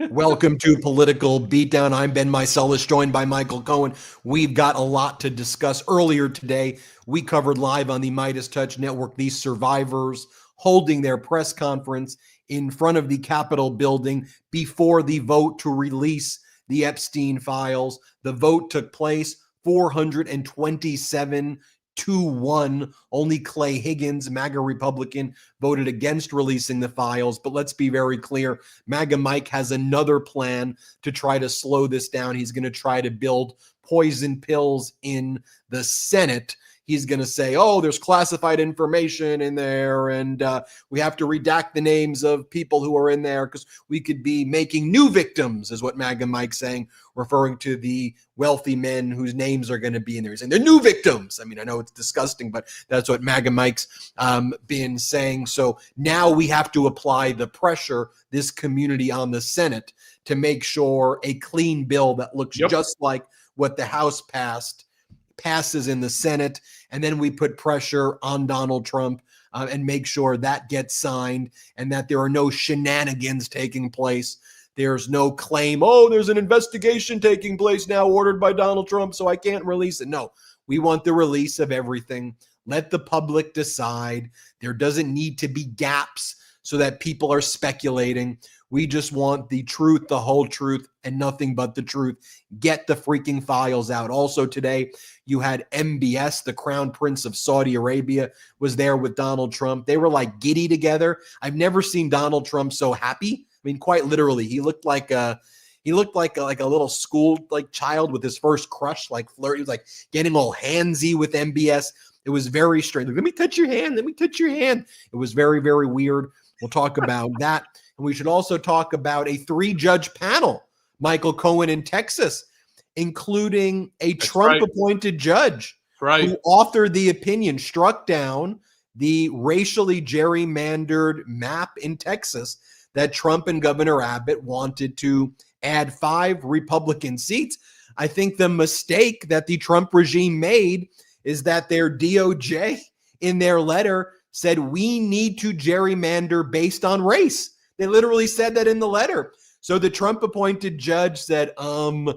Welcome to Political Beatdown. I'm Ben Meiselas, joined by Michael Cohen. We've got a lot to discuss. Earlier today, we covered live on the Midas Touch Network these survivors holding their press conference in front of the Capitol building before the vote to release the Epstein files. The vote took place 427-1. Only Clay Higgins, MAGA Republican, voted against releasing the files. But let's be very clear. MAGA Mike has another plan to try to slow this down. He's going to try to build poison pills in the Senate. He's going to say, oh, there's classified information in there, and we have to redact the names of people who are in there because we could be making new victims, is what MAGA Mike's saying, referring to the wealthy men whose names are going to be in there. He's saying they're new victims. I mean, I know it's disgusting, but that's what MAGA Mike's been saying. So now we have to apply the pressure, this community, on the Senate to make sure a clean bill that looks just like what the House passes in the Senate, and then we put pressure on Donald Trump and make sure that gets signed and that there are no shenanigans taking place. There's no claim, oh, there's an investigation taking place now ordered by Donald Trump, so I can't release it. No, we want the release of everything. Let the public decide. There doesn't need to be gaps so that people are speculating. We just want the truth, the whole truth, and nothing but the truth. Get the freaking files out. Also today, you had MBS, the Crown Prince of Saudi Arabia, was there with Donald Trump. They were like giddy together. I've never seen Donald Trump so happy. I mean, quite literally, he looked like a little school child with his first crush, like flirt. He was like getting all handsy with MBS. It was very strange. Like, let me touch your hand. Let me touch your hand. It was very, very weird. We'll talk about that. And we should also talk about a 3-judge panel, Michael Cohen in Texas, including a Trump-appointed judge who authored the opinion, struck down the racially gerrymandered map in Texas that Trump and Governor Abbott wanted to add 5 Republican seats. I think the mistake that the Trump regime made is that their DOJ in their letter said we need to gerrymander based on race. They literally said that in the letter. So the Trump-appointed judge said, they're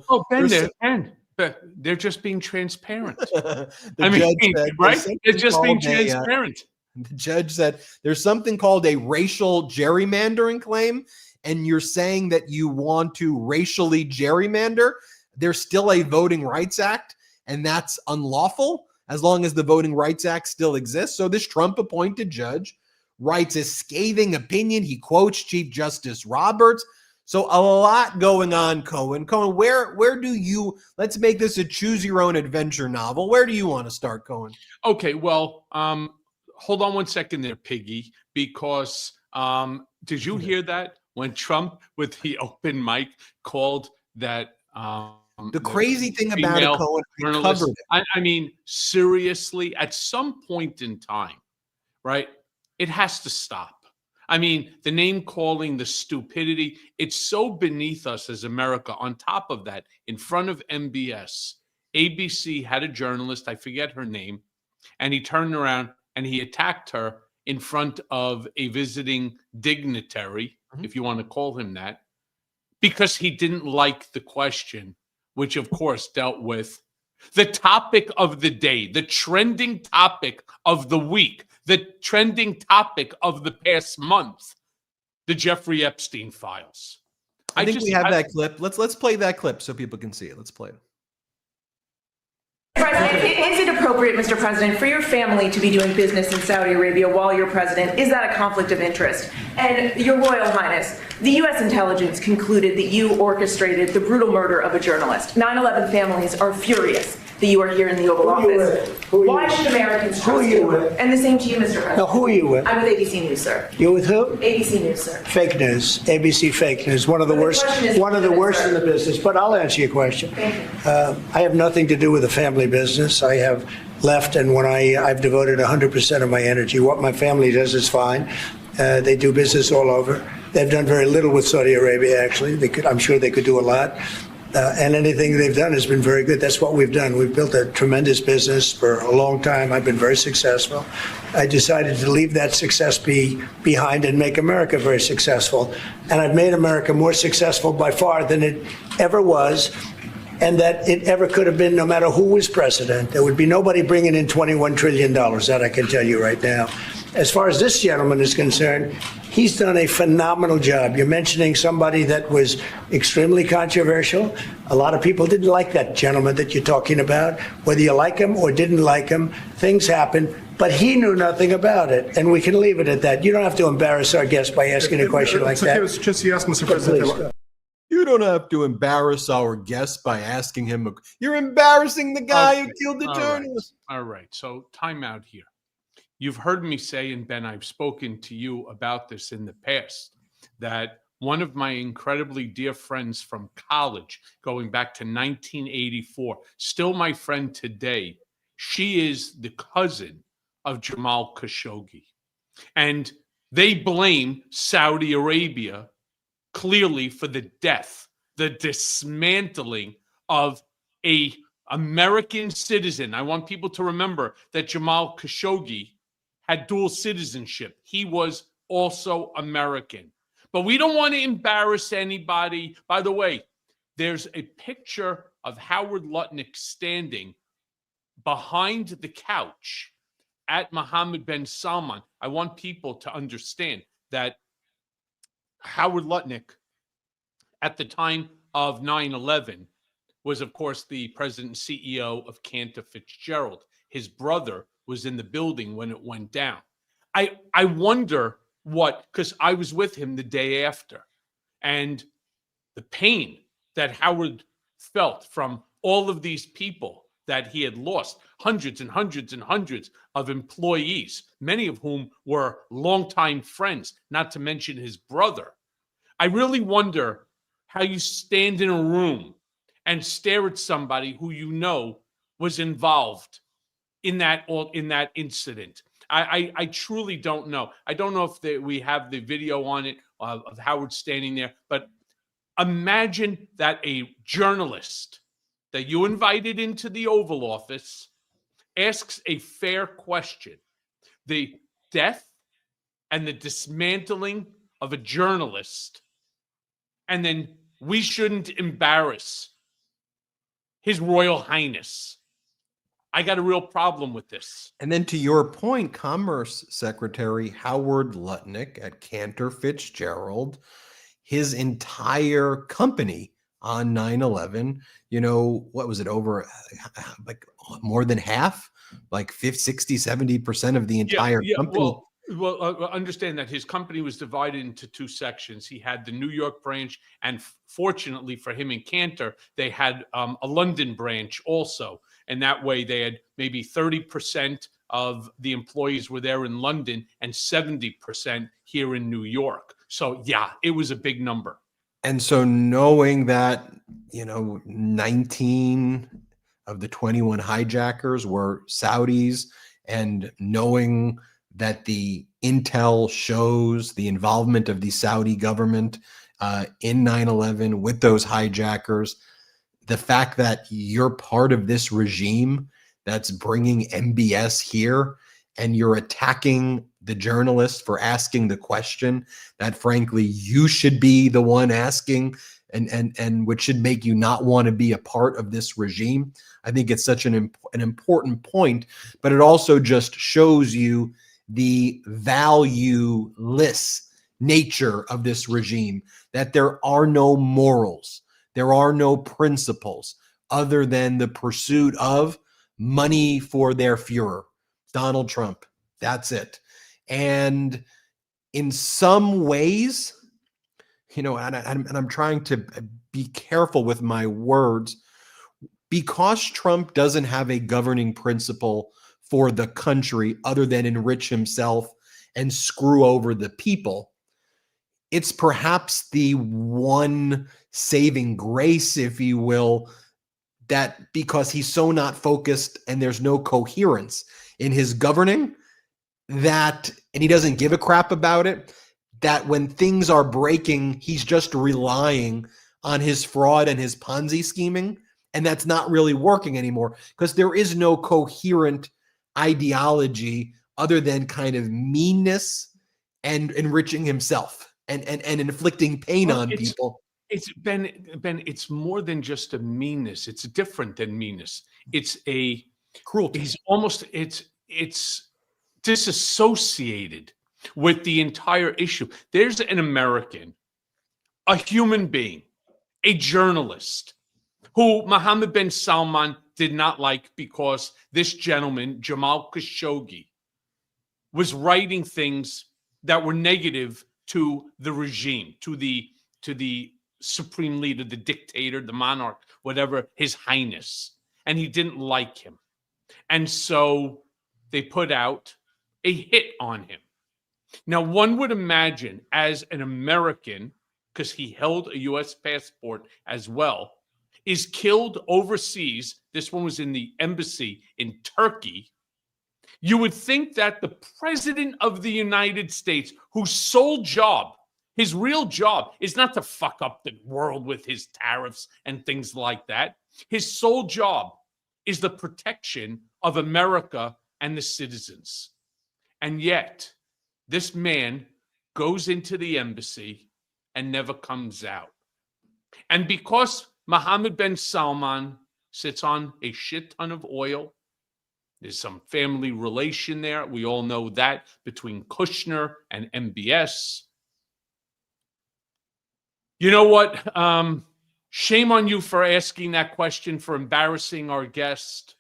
just being transparent. Right? It's just being transparent. The judge said there's something called a racial gerrymandering claim, and you're saying that you want to racially gerrymander. There's still a Voting Rights Act, and that's unlawful as long as the Voting Rights Act still exists. So this Trump-appointed judge writes a scathing opinion. He quotes Chief Justice Roberts. So a lot going on, Cohen. Cohen, where do you, let's make this a choose your own adventure novel. Where do you want to start, Cohen? Okay, well, hold on one second there, Piggy, because did you hear that when Trump with the open mic called that the crazy thing about it, Cohen, I mean, seriously, at some point in time, right? It has to stop. I mean, the name calling, the stupidity, it's so beneath us as America. On top of that, in front of MBS, ABC had a journalist, I forget her name, and he turned around and he attacked her in front of a visiting dignitary, if you want to call him that, because he didn't like the question, which of course dealt with the topic of the day, the trending topic of the week, the trending topic of the past month, the Jeffrey Epstein files. I think we have that clip. Let's play that clip so people can see it. Let's play it. Is it appropriate, Mr. President, for your family to be doing business in Saudi Arabia while you're president? Is that a conflict of interest? And Your Royal Highness, the U.S. intelligence concluded that you orchestrated the brutal murder of a journalist. 9/11 families are furious that you are here in the Oval Office. Why should Americans trust you? And the same to you, Mr. President. No, who are you with? I'm with ABC News, sir. You're with who? ABC News, sir. Fake news. ABC fake news. One of the worst in the business. But I'll answer your question. Thank you. I have nothing to do with the family business. I have left, and when I've devoted 100% of my energy. What my family does is fine. They do business all over. They've done very little with Saudi Arabia, actually. I'm sure they could do a lot. And anything they've done has been very good. That's what we've done. We've built a tremendous business for a long time. I've been very successful. I decided to leave that success behind and make America very successful. And I've made America more successful by far than it ever was, and that it ever could have been, no matter who was president. There would be nobody bringing in $21 trillion, that I can tell you right now. As far as this gentleman is concerned, he's done a phenomenal job. You're mentioning somebody that was extremely controversial. A lot of people didn't like that gentleman that you're talking about. Whether you like him or didn't like him, things happen. But he knew nothing about it, and we can leave it at that. You don't have to embarrass our guest by asking a question like that. It's just you ask, Mr. President. You don't have to embarrass our guest by asking him. You're embarrassing the guy who killed the journalist. All right. So time out here. You've heard me say, and Ben, I've spoken to you about this in the past, that one of my incredibly dear friends from college, going back to 1984, still my friend today, she is the cousin of Jamal Khashoggi. And they blame Saudi Arabia clearly for the death, the dismantling of a American citizen. I want people to remember that Jamal Khashoggi had dual citizenship. He was also American. But we don't want to embarrass anybody. By the way, there's a picture of Howard Lutnick standing behind the couch at Mohammed bin Salman. I want people to understand that Howard Lutnick, at the time of 9/11, was, of course, the president and CEO of Cantor Fitzgerald. His brother was in the building when it went down. I wonder what, because I was with him the day after, and the pain that Howard felt from all of these people that he had lost, hundreds and hundreds and hundreds of employees, many of whom were longtime friends, not to mention his brother. I really wonder how you stand in a room and stare at somebody who you know was involved in that incident. I truly don't know. I don't know if we have the video on it of Howard standing there, but imagine that a journalist that you invited into the Oval Office asks a fair question. The death and the dismantling of a journalist, and then we shouldn't embarrass His Royal Highness. I got a real problem with this. And then to your point, Commerce Secretary Howard Lutnick at Cantor Fitzgerald, his entire company on 9/11, what was it, over like more than half, like 50, 60, 70% of the entire company. Well, understand that his company was divided into two sections. He had the New York branch, and fortunately for him in Cantor, they had a London branch also. And that way they had maybe 30% of the employees were there in London and 70% here in New York. So, yeah, it was a big number. And so knowing that, 19 of the 21 hijackers were Saudis, and knowing that the intel shows the involvement of the Saudi government in 9/11 with those hijackers, the fact that you're part of this regime that's bringing MBS here and you're attacking the journalist for asking the question that, frankly, you should be the one asking, and which should make you not want to be a part of this regime. I think it's such an important point, but it also just shows you the valueless nature of this regime, that there are no morals, there are no principles other than the pursuit of money for their Führer, Donald Trump. That's it. And in some ways, and I'm trying to be careful with my words, because Trump doesn't have a governing principle for the country other than enrich himself and screw over the people. It's perhaps the one saving grace, if you will, that because he's so not focused and there's no coherence in his governing, that, and he doesn't give a crap about it, that when things are breaking, he's just relying on his fraud and his Ponzi scheming. And that's not really working anymore because there is no coherent ideology other than kind of meanness and enriching himself and inflicting pain Well, on people. It's Ben. It's more than just a meanness. It's different than meanness. It's a Cruelty. He's almost. It's disassociated with the entire issue. There's an American, a human being, a journalist, who Mohammed bin Salman did not like because this gentleman, Jamal Khashoggi, was writing things that were negative to the regime, to the supreme leader, the dictator, the monarch, whatever, His Highness. And he didn't like him. And so they put out a hit on him. Now, one would imagine, as an American, because he held a U.S. passport as well, is killed overseas. This one was in the embassy in Turkey. You would think that the president of the United States, whose sole job, his real job, is not to fuck up the world with his tariffs and things like that. His sole job is the protection of America and the citizens. And yet, this man goes into the embassy and never comes out. And because Mohammed bin Salman sits on a shit ton of oil, there's some family relation there. We all know that, between Kushner and MBS. You know what? Shame on you for asking that question, for embarrassing our guest.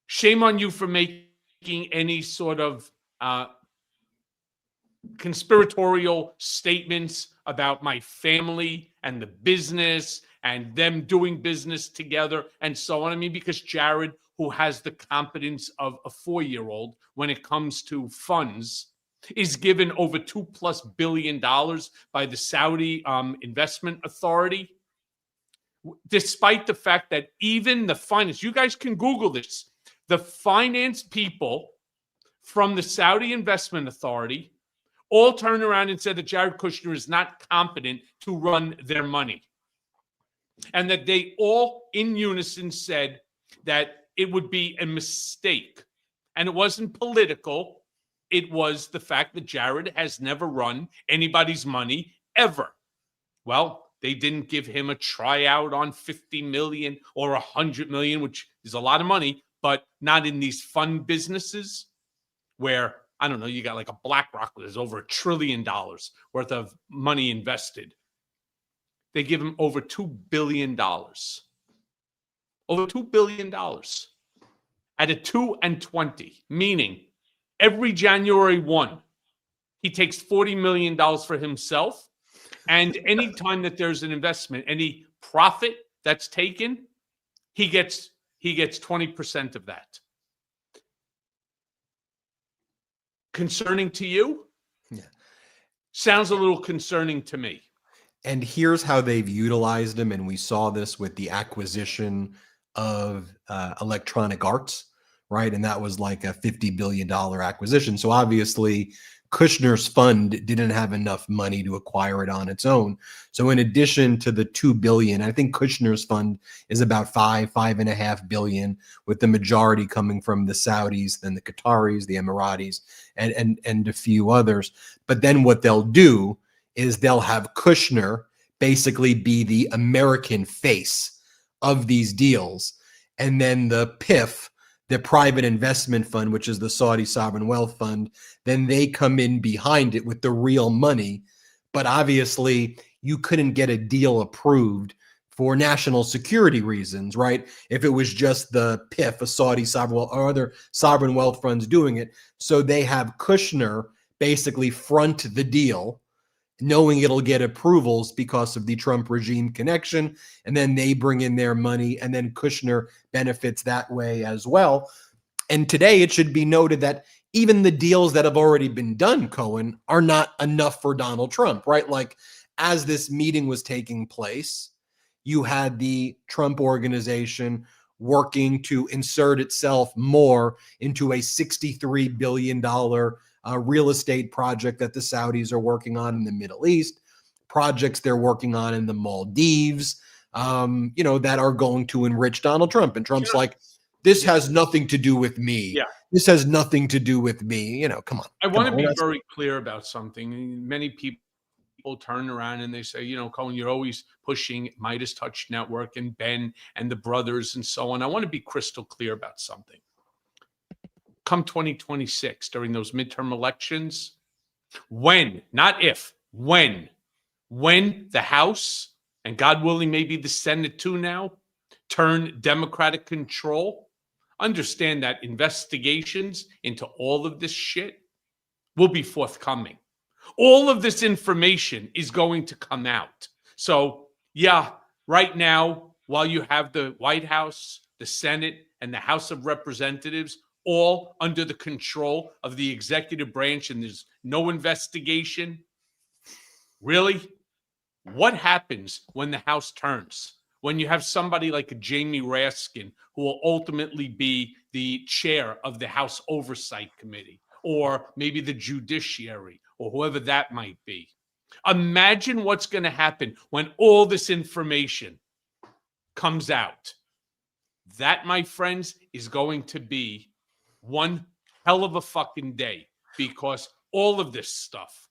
Shame on you for making any sort of conspiratorial statements about my family and the business and them doing business together and so on. I mean, because Jared, who has the competence of a 4-year-old when it comes to funds, is given over $2+ billion by the Saudi Investment Authority, despite the fact that even the finance, you guys can Google this, the finance people from the Saudi Investment Authority all turned around and said that Jared Kushner is not competent to run their money. And that they all in unison said that it would be a mistake. And it wasn't political. It was the fact that Jared has never run anybody's money ever. Well, they didn't give him a tryout on 50 million or 100 million, which is a lot of money, but not in these fund businesses where, I don't know, you got like a BlackRock where there's over $1 trillion worth of money invested. They give him over $2 billion. Over $2 billion at a 2 and 20, meaning every January 1, he takes $40 million for himself. And any time that there's an investment, any profit that's taken, he gets 20% of that. Concerning to you? Yeah. Sounds a little concerning to me. And here's how they've utilized him. And we saw this with the acquisition of Electronic Arts, right? And that was like a $50 billion acquisition. So obviously, Kushner's fund didn't have enough money to acquire it on its own. So in addition to the $2 billion, I think Kushner's fund is about $5.5 billion, with the majority coming from the Saudis, then the Qataris, the Emiratis, and a few others. But then what they'll do is they'll have Kushner basically be the American face of these deals. And then the PIF, the private investment fund, which is the Saudi Sovereign Wealth Fund, then they come in behind it with the real money. But obviously, you couldn't get a deal approved for national security reasons, right? If it was just the PIF, a Saudi sovereign or other sovereign wealth funds doing it. So they have Kushner basically front the deal, knowing it'll get approvals because of the Trump regime connection, and then they bring in their money, and then Kushner benefits that way as well. And today it should be noted that even the deals that have already been done, Cohen, are not enough for Donald Trump, right? Like, as this meeting was taking place, you had the Trump organization working to insert itself more into a $63 billion real estate project that the Saudis are working on in the Middle East, projects they're working on in the Maldives, that are going to enrich Donald Trump. And Trump's like, this has nothing to do with me. Yeah. this has nothing to do with me. You know, come on. I come want to on, be we're not- very clear about something. Many people turn around and they say, you know, Cohen, you're always pushing Midas Touch Network and Ben and the brothers and so on. I want to be crystal clear about something. Come 2026, during those midterm elections, when, not if, when the House, and God willing, maybe the Senate too now, turn Democratic control, understand that investigations into all of this shit will be forthcoming. All of this information is going to come out. So, yeah, right now, while you have the White House, the Senate, and the House of Representatives all under the control of the executive branch and there's no investigation, really? What happens when the House turns? When you have somebody like a Jamie Raskin, who will ultimately be the chair of the House Oversight Committee, or maybe the Judiciary, or whoever that might be. Imagine what's going to happen when all this information comes out. That, my friends, is going to be one hell of a fucking day, because all of this stuff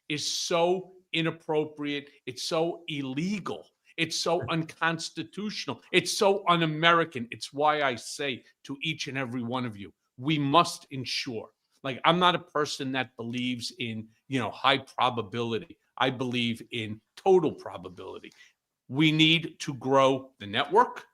is so inappropriate. It's so illegal. It's so unconstitutional. It's so un-American. It's why I say to each and every one of you, we must ensure. Like, I'm not a person that believes in, high probability. I believe in total probability. We need to grow the network.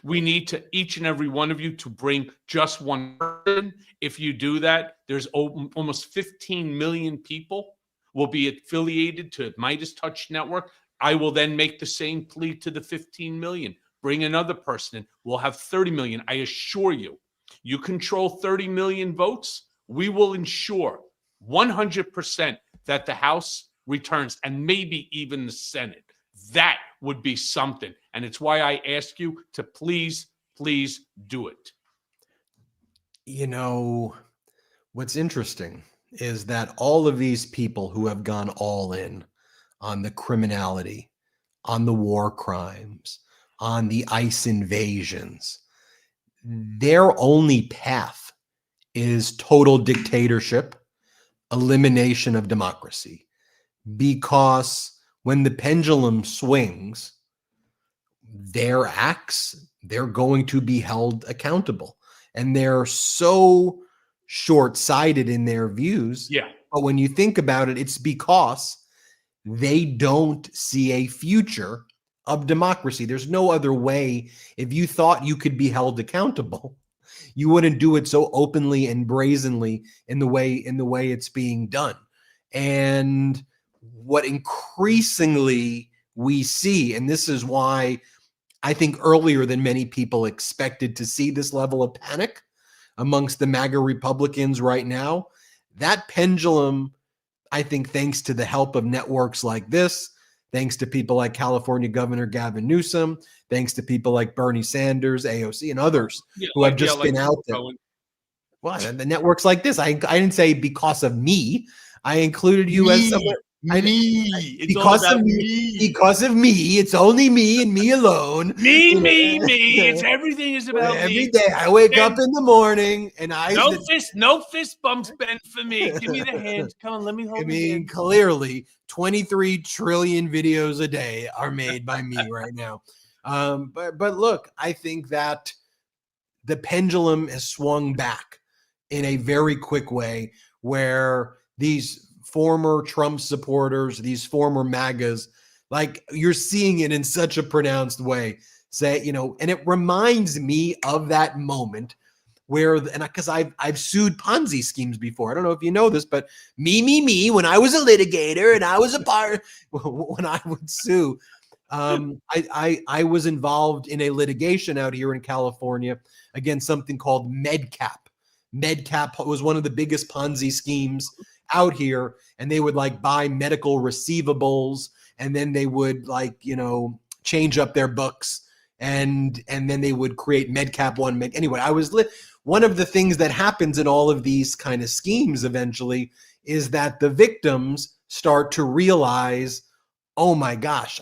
We need to, each and every one of you, to bring just one person. If you do that, there's almost 15 million people will be affiliated to Midas Touch Network. I will then make the same plea to the 15 million. Bring another person in. We'll have 30 million. I assure you, you control 30 million votes, we will ensure 100% that the House returns, and maybe even the Senate. That would be something. And it's why I ask you to please do it. What's interesting is that all of these people who have gone all in on the criminality, on the war crimes, on the ICE invasions, their only path is total dictatorship, elimination of democracy. Because when the pendulum swings, their acts, they're going to be held accountable. And they're so short-sighted in their views. Yeah. But when you think about it, it's because they don't see a future of democracy. There's no other way. If you thought you could be held accountable, you wouldn't do it so openly and brazenly in the way it's being done. And what increasingly we see, and this is why I think earlier than many people expected to see this level of panic amongst the MAGA Republicans right now, that pendulum, I think, thanks to the help of networks like this, thanks to people like California Governor Gavin Newsom, thanks to people like Bernie Sanders, AOC, and others who have just been out there. Well, the networks like this, I didn't say because of me. I included you as someone. Because of me. Because of me. It's only me and me alone. Me. It's everything is about every me. day I wake up in the morning and no fist bumps, Ben, for me. Give me the hand. Come on, let me hold I mean, hand. clearly 23 trillion videos a day are made by me right now. But look, I think that the pendulum has swung back in a very quick way, where these former Trump supporters, these former MAGAs, like, you're seeing it in such a pronounced way, and it reminds me of that moment where, and because I've sued Ponzi schemes before. I don't know if you know this, but me, when I was a litigator and I was a part, when I would sue, I was involved in a litigation out here in California against something called MedCap. MedCap was one of the biggest Ponzi schemes out here, and they would buy medical receivables, and then they would change up their books, and then they would create MedCap one. Anyway, one of the things that happens in all of these kind of schemes eventually is that the victims start to realize, oh my gosh,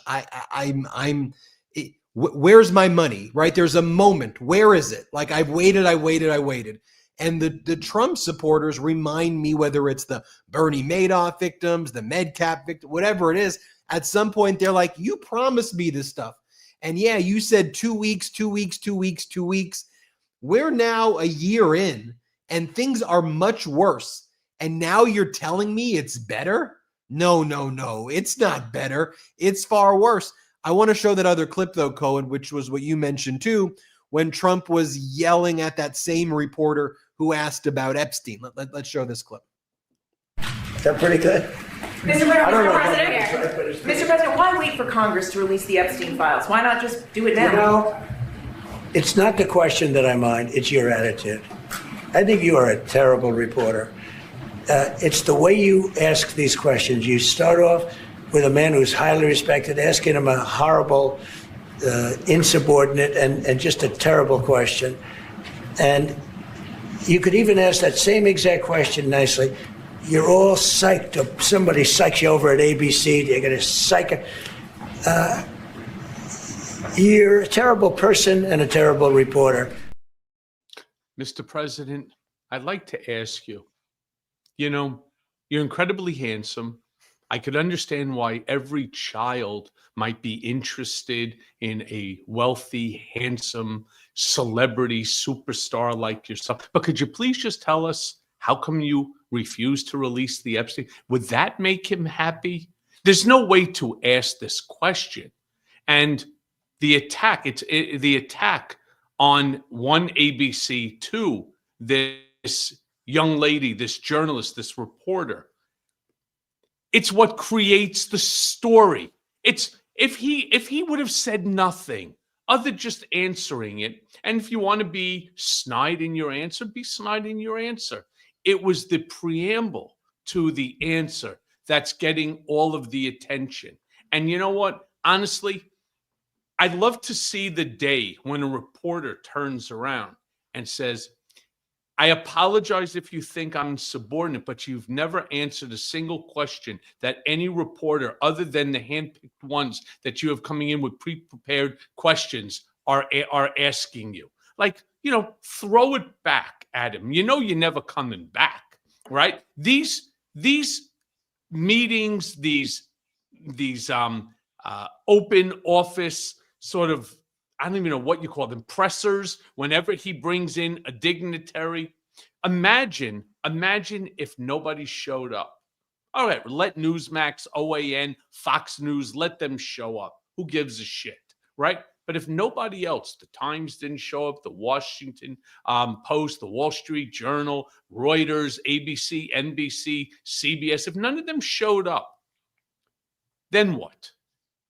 Where's my money, right? There's a moment. Where is it? Like, I've waited. And the Trump supporters remind me, whether it's the Bernie Madoff victims, the MedCap victim, whatever it is, at some point they're like, you promised me this stuff. And yeah, you said 2 weeks, 2 weeks, 2 weeks, 2 weeks. We're now a year in and things are much worse. And now you're telling me it's better? No, it's not better. It's far worse. I want to show that other clip though, Cohen, which was what you mentioned too, when Trump was yelling at that same reporter who asked about Epstein. Let's show this clip. Is that pretty good? Mr. President, why wait for Congress to release the Epstein files? Why not just do it now? You know, it's not the question that I mind, it's your attitude. I think you are a terrible reporter. It's the way you ask these questions. You start off with a man who's highly respected, asking him a horrible, insubordinate, and just a terrible question. And you could even ask that same exact question nicely. You're all psyched up. Somebody psychs you over at ABC. You're going to psych. You're a terrible person and a terrible reporter. Mr. President, I'd like to ask you, you're incredibly handsome. I could understand why every child might be interested in a wealthy, handsome celebrity superstar like yourself. But could you please just tell us how come you refused to release the Epstein? Would that make him happy? There's no way to ask this question. And the attack, the attack on one ABC, two, this young lady, this journalist, this reporter, it's what creates the story. It's if he would have said nothing other just answering it, and if you want to be snide in your answer, be snide in your answer. It was the preamble to the answer that's getting all of the attention. And you know what? Honestly, I'd love to see the day when a reporter turns around and says, I apologize if you think I'm insubordinate, but you've never answered a single question that any reporter, other than the handpicked ones that you have coming in with pre-prepared questions, are asking you. Like, throw it back at him. You're never coming back, right? These meetings, these open office sort of, I don't even know what you call them, pressers, whenever he brings in a dignitary. Imagine if nobody showed up. All right, let Newsmax, OAN, Fox News, let them show up. Who gives a shit, right? But if nobody else, the Times didn't show up, the Washington Post, the Wall Street Journal, Reuters, ABC, NBC, CBS, if none of them showed up, then what,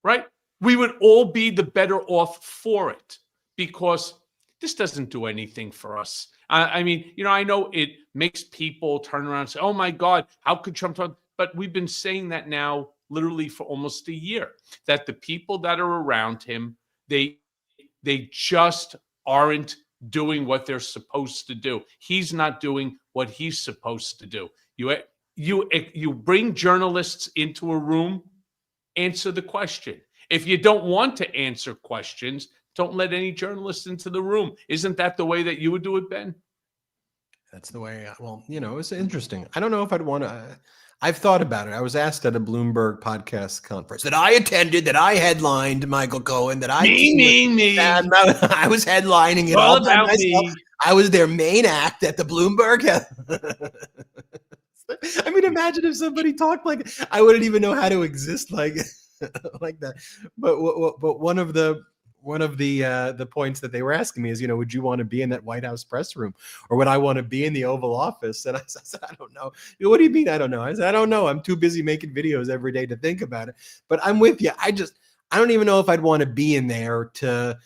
right? We would all be the better off for it, because this doesn't do anything for us. I know it makes people turn around and say, oh my God, how could Trump talk? But we've been saying that now literally for almost a year, that the people that are around him, they just aren't doing what they're supposed to do. He's not doing what he's supposed to do. You bring journalists into a room, answer the question. If you don't want to answer questions, don't let any journalists into the room. Isn't that the way that you would do it, Ben? That's the way. It's interesting. I don't know if I'd want to. I've thought about it. I was asked at a Bloomberg podcast conference that I attended, that I headlined, Michael Cohen, that I me. I was headlining it all by myself. Me. I was their main act at the Bloomberg. I mean, imagine if somebody talked like I wouldn't even know how to exist like that. But one of the points that they were asking me is, would you want to be in that White House press room, or would I want to be in the Oval Office? And I said, I don't know. What do you mean? I don't know. I said, I don't know. I'm too busy making videos every day to think about it. But I'm with you. I don't even know if I'd want to be in there to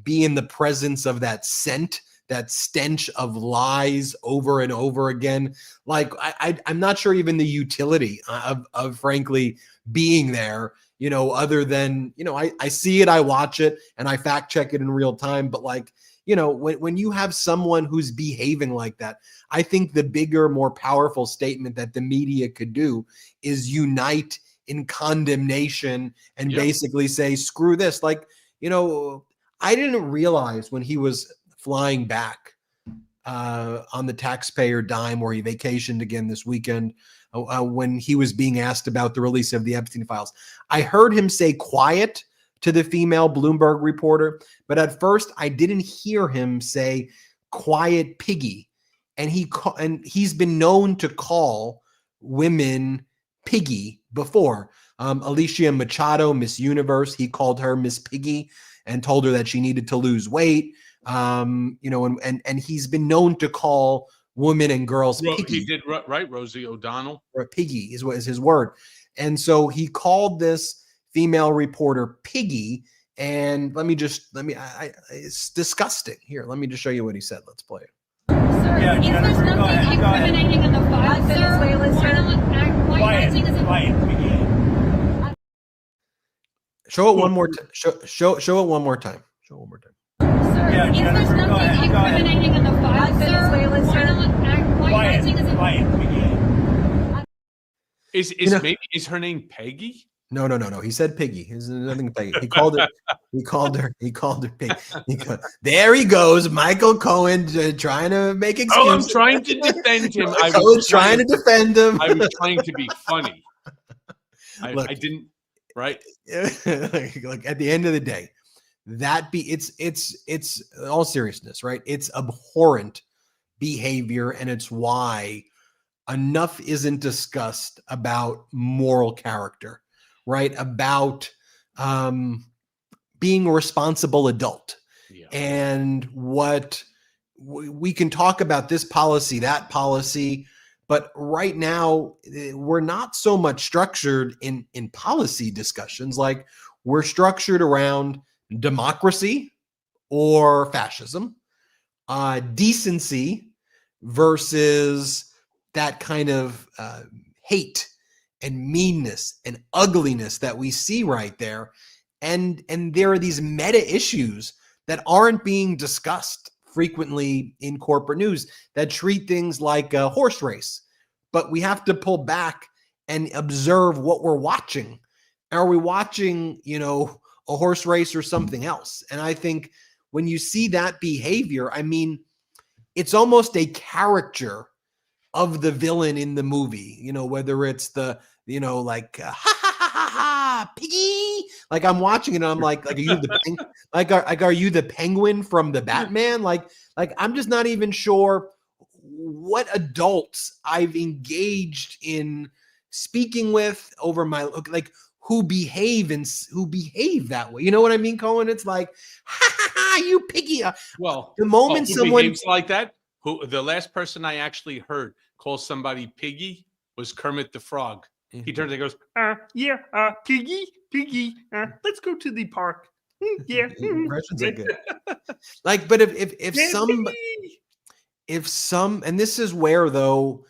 be in the presence of that scent, that stench of lies over and over again. Like I'm not sure even the utility of frankly being there, other than, I see it, I watch it, and I fact check it in real time. But when you have someone who's behaving like that, I think the bigger, more powerful statement that the media could do is unite in condemnation and basically say, screw this. Like, I didn't realize when he was flying back on the taxpayer dime, where he vacationed again this weekend, when he was being asked about the release of the Epstein files. I heard him say quiet to the female Bloomberg reporter, but at first I didn't hear him say quiet piggy. And he's been known to call women piggy before. Alicia Machado, Miss Universe, he called her Miss Piggy and told her that she needed to lose weight. And he's been known to call women and girls piggy. He did, right? Rosie O'Donnell. Or piggy is his word. And so he called this female reporter piggy. And it's disgusting. Here, let me just show you what he said. Let's play it. Sir, Yeah, if Jennifer, there's nothing incriminating in the file, sir, why are you acting as a... Show it one more time. Show it one more time. Show it one more time. Sir, Yeah, if Jennifer, there's go nothing ahead, go ahead. incriminating in the file, sir, why are you acting as a... Is her name Peggy? No. He said piggy. There's nothing piggy. He called her pig. There he goes, Michael Cohen, trying to make excuses. Oh, I'm trying to defend him. Cohen's trying to defend him. I was trying to be funny. Look, I didn't. Right. Like at the end of the day, it's in all seriousness, right? It's abhorrent behavior, and it's why enough isn't discussed about moral character, right? About being a responsible adult. Yeah. And what we can talk about this policy, that policy, but right now we're not so much structured in policy discussions. Like, we're structured around democracy or fascism, decency versus that kind of hate and meanness and ugliness that we see right there. And there are these meta issues that aren't being discussed frequently in corporate news that treat things like a horse race. But we have to pull back and observe what we're watching. Are we watching, a horse race or something else? And I think when you see that behavior, I mean, it's almost a caricature of the villain in the movie, whether it's the, like, ha ha ha ha ha, piggy. Like, I'm watching it and I'm like, are you the are you the penguin from the Batman? Like I'm just not even sure what adults I've engaged in speaking with over my who behave that way. You know what I mean, Cohen? It's like, ha ha ha, you piggy. Well, the moment who someone behaves like that, the last person I actually heard call somebody piggy was Kermit the Frog. He turns and goes, piggy, let's go to the park. Yeah. Impressions are good. But if some, and this is where, though,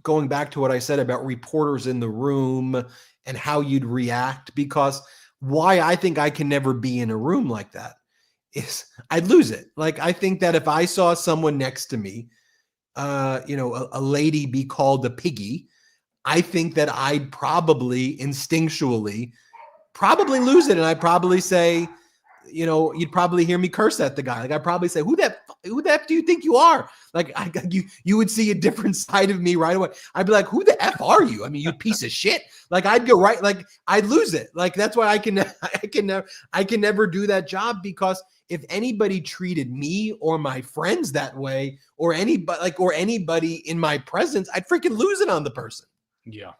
going back to what I said about reporters in the room and how you'd react, because why I think I can never be in a room like that is I'd lose it. Like, I think that if I saw someone next to me, a lady be called a piggy, I think that I'd probably instinctually lose it. And I'd probably say, you'd probably hear me curse at the guy. Like, I'd probably say, who the F do you think you are? Like, you would see a different side of me right away. I'd be like, who the F are you? I mean, you piece of shit. Like, I'd go right, like, I'd lose it. Like, that's why I can never do that job, because if anybody treated me or my friends that way, or anybody in my presence, I'd freaking lose it on the person. Yeah.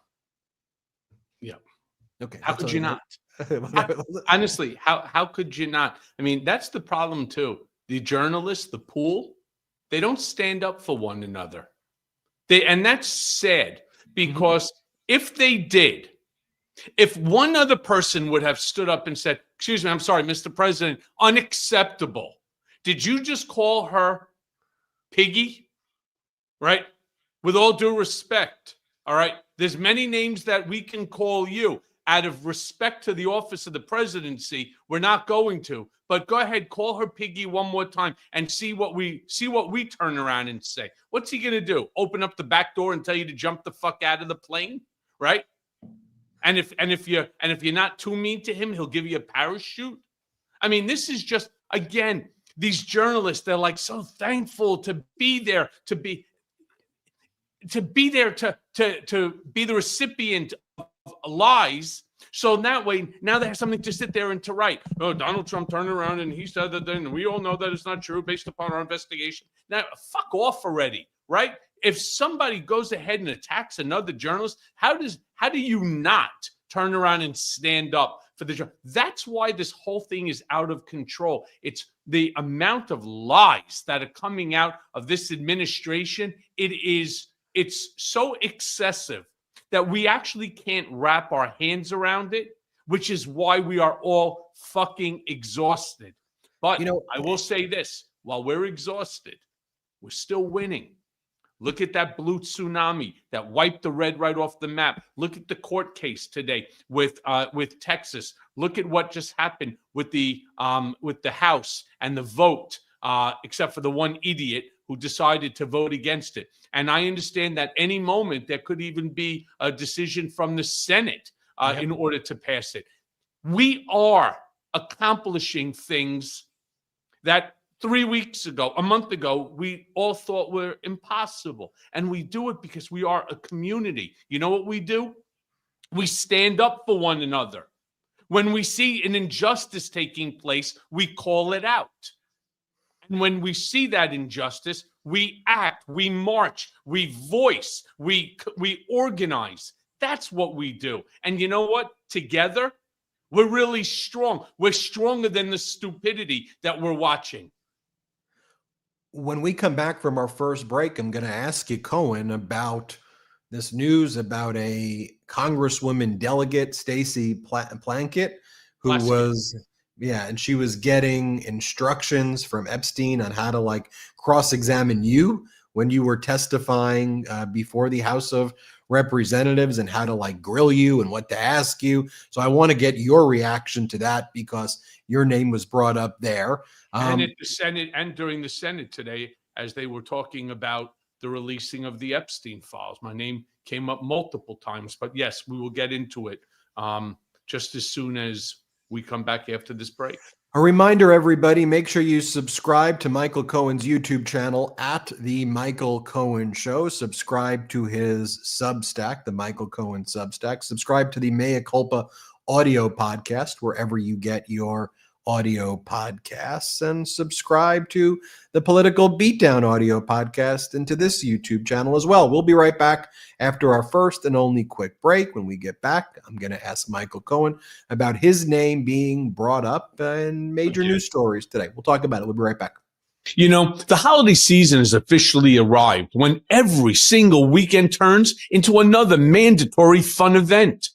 Okay. How could you not? Honestly, how could you not? I mean, that's the problem too. The journalists, the pool, they don't stand up for one another. And that's sad, because if they did, if one other person would have stood up and said, excuse me, I'm sorry, Mr. President, unacceptable. Did you just call her piggy? Right? With all due respect. All right. There's many names that we can call you. Out of respect to the office of the presidency, we're not going to. But go ahead, call her piggy one more time and see what we turn around and say. What's he going to do? Open up the back door and tell you to jump the fuck out of the plane, right? And if you're not too mean to him, he'll give you a parachute. I mean, this is just, again, these journalists, they're like so thankful to be there, to be the recipient of lies. So that way, now they have something to sit there and to write. Oh, Donald Trump turned around and he said that, and we all know that it's not true based upon our investigation. Now, fuck off already, right? If somebody goes ahead and attacks another journalist, how do you not turn around and stand up for the journalist? That's why this whole thing is out of control. It's the amount of lies that are coming out of this administration. It's so excessive that we actually can't wrap our hands around it, which is why we are all fucking exhausted. But I will say this, while we're exhausted, we're still winning. Look at that blue tsunami that wiped the red right off the map. Look at the court case today with Texas. Look at what just happened with the House and the vote, except for the one idiot who decided to vote against it. And I understand that any moment there could even be a decision from the Senate in order to pass it. We are accomplishing things that 3 weeks ago, a month ago, we all thought were impossible. And we do it because we are a community. You know what we do? We stand up for one another. When we see an injustice taking place, we call it out. And when we see that injustice, we act, we march, we voice, we organize. That's what we do. And you know what? Together, we're really strong. We're stronger than the stupidity that we're watching. When we come back from our first break, I'm going to ask you, Cohen, about this news about a Congresswoman delegate, Stacey Plankett, who and she was getting instructions from Epstein on how to cross-examine you when you were testifying before the House of Representatives, and how to grill you and what to ask you. So I want to get your reaction to that, because your name was brought up there. And at the Senate, and during the Senate today, as they were talking about the releasing of the Epstein files, my name came up multiple times. But yes, we will get into it just as soon as we come back after this break. A reminder, everybody, make sure you subscribe to Michael Cohen's YouTube channel at The Michael Cohen Show. Subscribe to his Substack, The Michael Cohen Substack. Subscribe to the Mea Culpa audio podcast, wherever you get your audio podcasts, and subscribe to the Political Beatdown audio podcast and to this YouTube channel as well. We'll be right back after our first and only quick break. When we get back, I'm going to ask Michael Cohen about his name being brought up in major news stories today. We'll talk about it. We'll be right back. You know, the holiday season has officially arrived, when every single weekend turns into another mandatory fun event.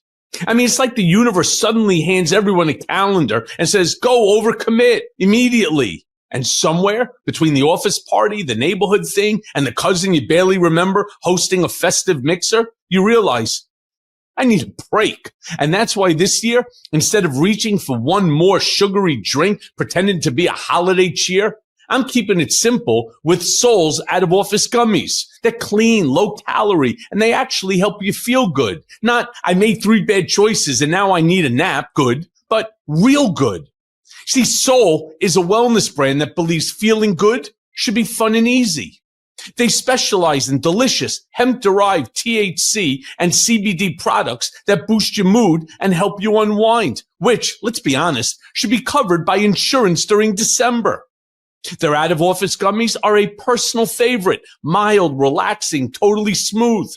I mean, it's like the universe suddenly hands everyone a calendar and says, go overcommit immediately. And somewhere between the office party, the neighborhood thing, and the cousin you barely remember hosting a festive mixer, you realize, I need a break. And that's why this year, instead of reaching for one more sugary drink pretending to be a holiday cheer, I'm keeping it simple with Soul's out-of-office gummies. They're clean, low-calorie, and they actually help you feel good. Not, I made 3 bad choices and now I need a nap, good, but real good. See, Soul is a wellness brand that believes feeling good should be fun and easy. They specialize in delicious hemp-derived THC and CBD products that boost your mood and help you unwind, which, let's be honest, should be covered by insurance during December. Their out-of-office gummies are a personal favorite, mild, relaxing, totally smooth.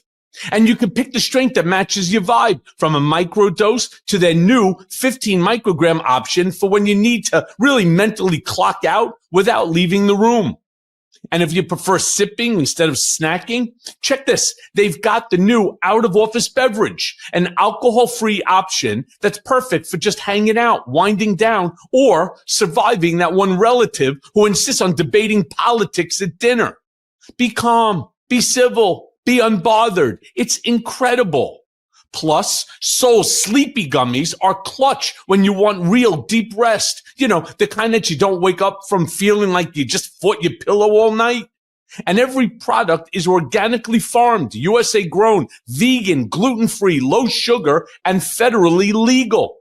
And you can pick the strength that matches your vibe, from a microdose to their new 15 microgram option for when you need to really mentally clock out without leaving the room. And if you prefer sipping instead of snacking, check this. They've got the new out-of-office beverage, an alcohol-free option that's perfect for just hanging out, winding down, or surviving that one relative who insists on debating politics at dinner. Be calm, be civil, be unbothered. It's incredible. Plus, Soul's sleepy gummies are clutch when you want real deep rest. You know, the kind that you don't wake up from feeling like you just fought your pillow all night. And every product is organically farmed, USA grown, vegan, gluten-free, low sugar, and federally legal.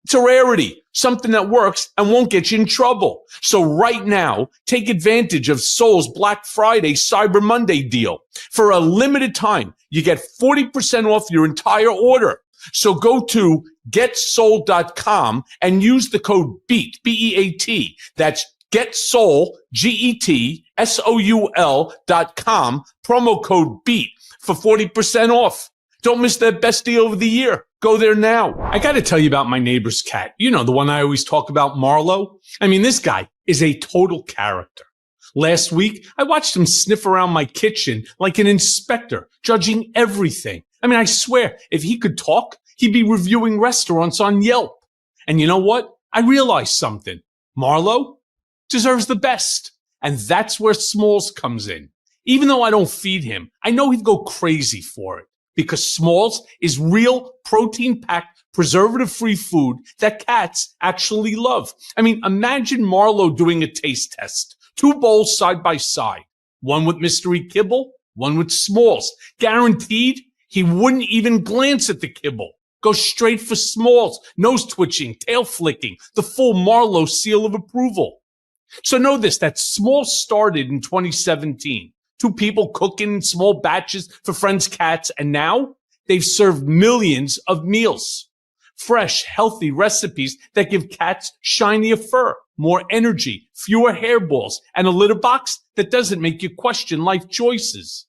It's a rarity, something that works and won't get you in trouble. So right now, take advantage of Sol's Black Friday Cyber Monday deal. For a limited time, you get 40% off your entire order. So go to getsol.com and use the code BEAT, B-E-A-T. That's GetSol, GetSoul.com, promo code BEAT for 40% off. Don't miss that best deal of the year. Go there now. I got to tell you about my neighbor's cat. You know, the one I always talk about, Marlo. I mean, this guy is a total character. Last week, I watched him sniff around my kitchen like an inspector, judging everything. I mean, I swear, if he could talk, he'd be reviewing restaurants on Yelp. And you know what? I realized something. Marlo deserves the best. And that's where Smalls comes in. Even though I don't feed him, I know he'd go crazy for it. Because Smalls is real protein-packed, preservative-free food that cats actually love. I mean, imagine Marlo doing a taste test. 2 bowls side by side. One with mystery kibble, one with Smalls. Guaranteed, he wouldn't even glance at the kibble. Go straight for Smalls. Nose twitching, tail flicking, the full Marlo seal of approval. So know this, that Smalls started in 2017. 2 people cooking in small batches for friends' cats, and now they've served millions of meals. Fresh, healthy recipes that give cats shinier fur, more energy, fewer hairballs, and a litter box that doesn't make you question life choices.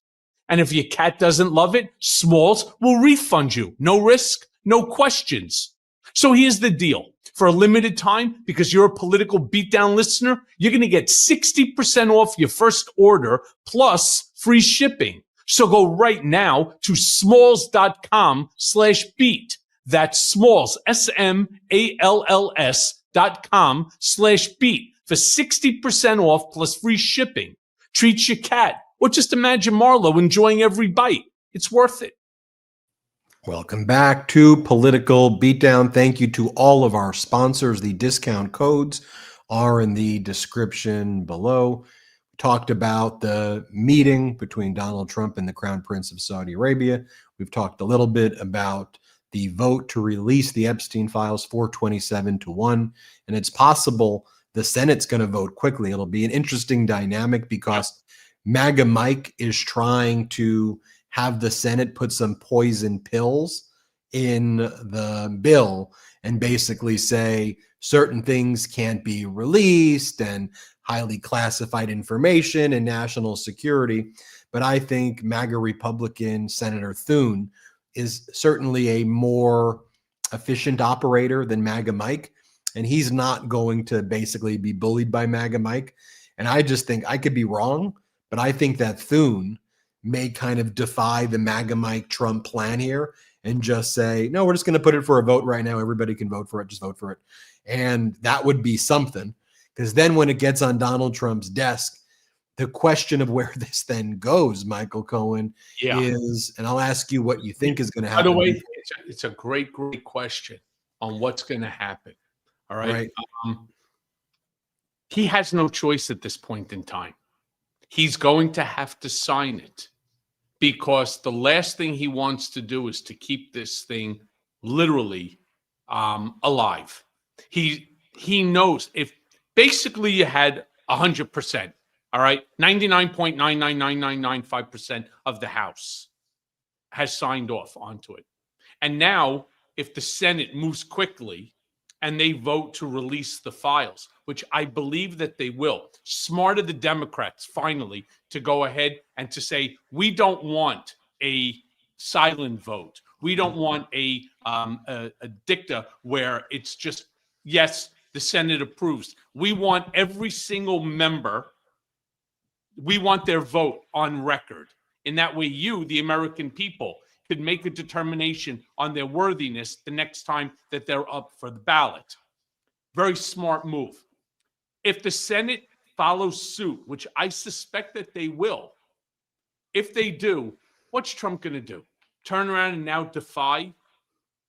And if your cat doesn't love it, Smalls will refund you. No risk, no questions. So here's the deal. For a limited time, because you're a political beatdown listener, you're going to get 60% off your first order plus free shipping. So go right now to smalls.com/beat. That's Smalls, SMALLS.com/beat for 60% off plus free shipping. Treat your cat, or just imagine Marlo enjoying every bite. It's worth it. Welcome back to Political Beatdown. Thank you to all of our sponsors. The discount codes are in the description below. We talked about the meeting between Donald Trump and the Crown Prince of Saudi Arabia. We've talked a little bit about the vote to release the Epstein files, 427-1. And it's possible the Senate's going to vote quickly. It'll be an interesting dynamic because MAGA Mike is trying to have the Senate put some poison pills in the bill and basically say certain things can't be released and highly classified information and national security. But I think MAGA Republican Senator Thune is certainly a more efficient operator than MAGA Mike. And he's not going to basically be bullied by MAGA Mike. And I just think, I could be wrong, but I think that Thune may kind of defy the MAGA Mike Trump plan here and just say, no, we're just going to put it for a vote right now. Everybody can vote for it. Just vote for it. And that would be something, because then when it gets on Donald Trump's desk, the question of where this then goes, Michael Cohen, is, and I'll ask you what you think is going to happen. By the way, it's a great, great question on what's going to happen. All right. He has no choice at this point in time. He's going to have to sign it, because the last thing he wants to do is to keep this thing literally alive. He knows if basically you had 100%, all right, 99.9999995% of the House has signed off onto it. And now if the Senate moves quickly and they vote to release the files, which I believe that they will, smart of the Democrats finally to go ahead and to say, we don't want a silent vote. We don't want a dicta where it's just, yes, the Senate approves. We want every single member, we want their vote on record. In that way, you, the American people, could make a determination on their worthiness the next time that they're up for the ballot. Very smart move. If the Senate follows suit, which I suspect that they will, if they do, what's Trump going to do? Turn around and now defy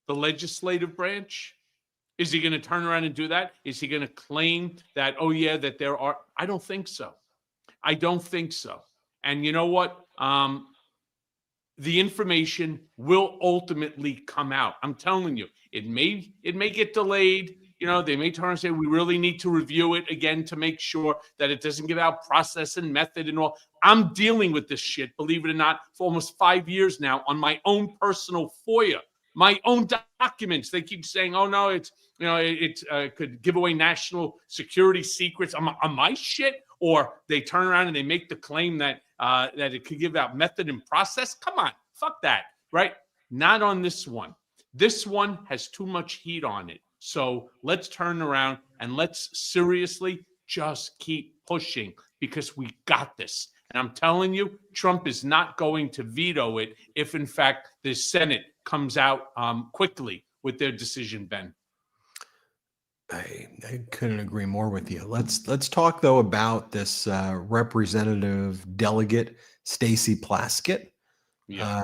the legislative branch? Is he going to turn around and do that? Is he going to claim that, oh yeah, that there are? I don't think so. I don't think so. And you know what? The information will ultimately come out. I'm telling you, It may get delayed. They may turn and say, we really need to review it again to make sure that it doesn't give out process and method and all. I'm dealing with this shit, believe it or not, for almost 5 years now on my own personal FOIA, my own documents. They keep saying, oh, no, it could give away national security secrets on my shit. Or they turn around and they make the claim that it could give out method and process. Come on, fuck that, right? Not on this one. This one has too much heat on it. So let's turn around and let's seriously just keep pushing, because we got this. And I'm telling you, Trump is not going to veto it if, in fact, the Senate comes out quickly with their decision, Ben. I couldn't agree more with you. Let's talk though about this representative delegate, Stacey Plaskett. Yeah.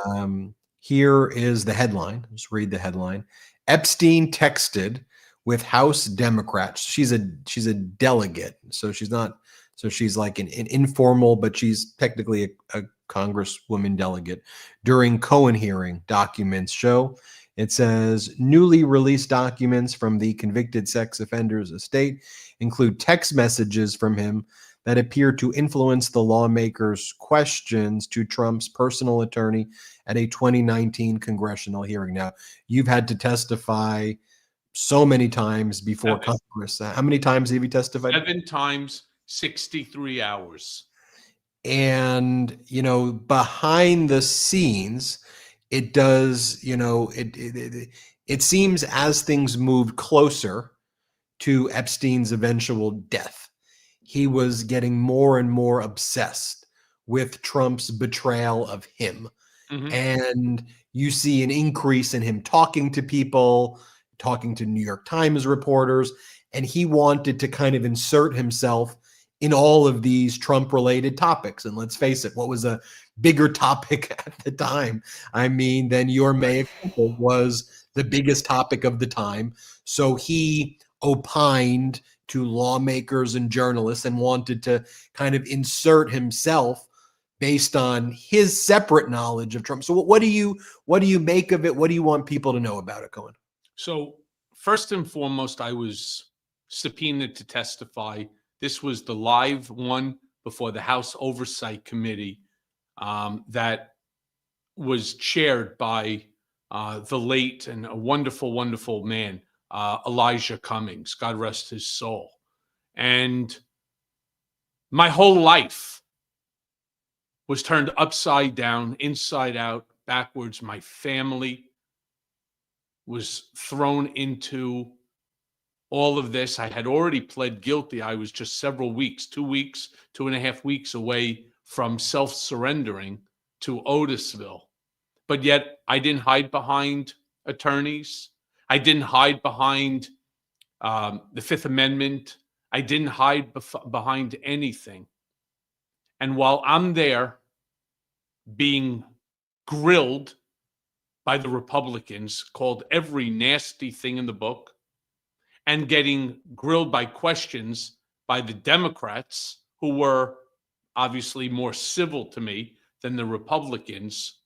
Here is the headline. Let's read the headline. Epstein texted with House Democrats. She's a delegate, so she's not. So she's like an informal, but she's technically a Congresswoman delegate during Cohen hearing. Documents show. It says newly released documents from the convicted sex offender's estate include text messages from him that appear to influence the lawmaker's questions to Trump's personal attorney at a 2019 congressional hearing. Now, you've had to testify so many times before Congress. How many times have you testified? 7 times, 63 hours. And, behind the scenes, it does, it seems as things moved closer to Epstein's eventual death, he was getting more and more obsessed with Trump's betrayal of him. Mm-hmm. And you see an increase in him talking to people, talking to New York Times reporters, and he wanted to kind of insert himself in all of these Trump-related topics. And let's face it, what was a bigger topic at the time, than your mea culpa was the biggest topic of the time. So he opined to lawmakers and journalists and wanted to kind of insert himself based on his separate knowledge of Trump. So what do you make of it? What do you want people to know about it, Cohen? So first and foremost, I was subpoenaed to testify. This was the live one before the House Oversight Committee that was chaired by the late and a wonderful, wonderful man, Elijah Cummings, God rest his soul. And my whole life was turned upside down, inside out, backwards. My family was thrown into all of this. I had already pled guilty. I was just several weeks, 2.5 weeks away from self-surrendering to Otisville. But yet I didn't hide behind attorneys. I didn't hide behind the Fifth Amendment. I didn't hide behind anything. And while I'm there being grilled by the Republicans, called every nasty thing in the book, and getting grilled by questions by the Democrats, who were obviously more civil to me than the Republicans,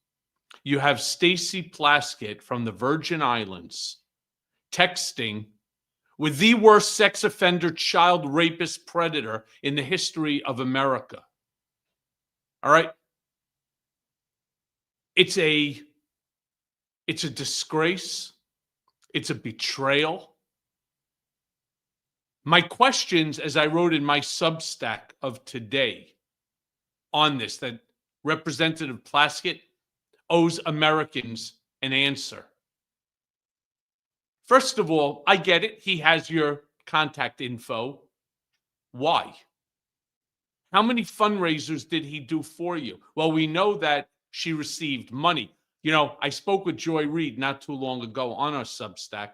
you have Stacey Plaskett from the Virgin Islands texting with the worst sex offender, child rapist, predator in the history of America. All right? It's a disgrace. It's a betrayal. My questions, as I wrote in my Substack of today on this, that Representative Plaskett owes Americans an answer. First of all, I get it. He has your contact info. Why? How many fundraisers did he do for you? Well, we know that she received money. I spoke with Joy Reid not too long ago on our Substack,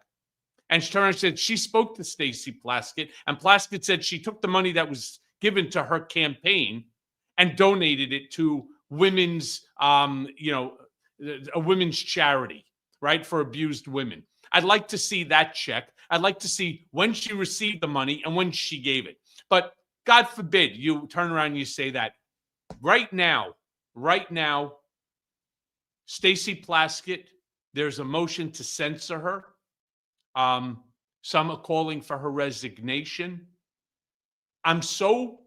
and she turned and said she spoke to Stacey Plaskett, and Plaskett said she took the money that was given to her campaign and donated it to women's, a women's charity, right, for abused women. I'd like to see that check. I'd like to see when she received the money and when she gave it. But God forbid you turn around and you say that. Right now, Stacey Plaskett, there's a motion to censor her Some are calling for her resignation. I'm so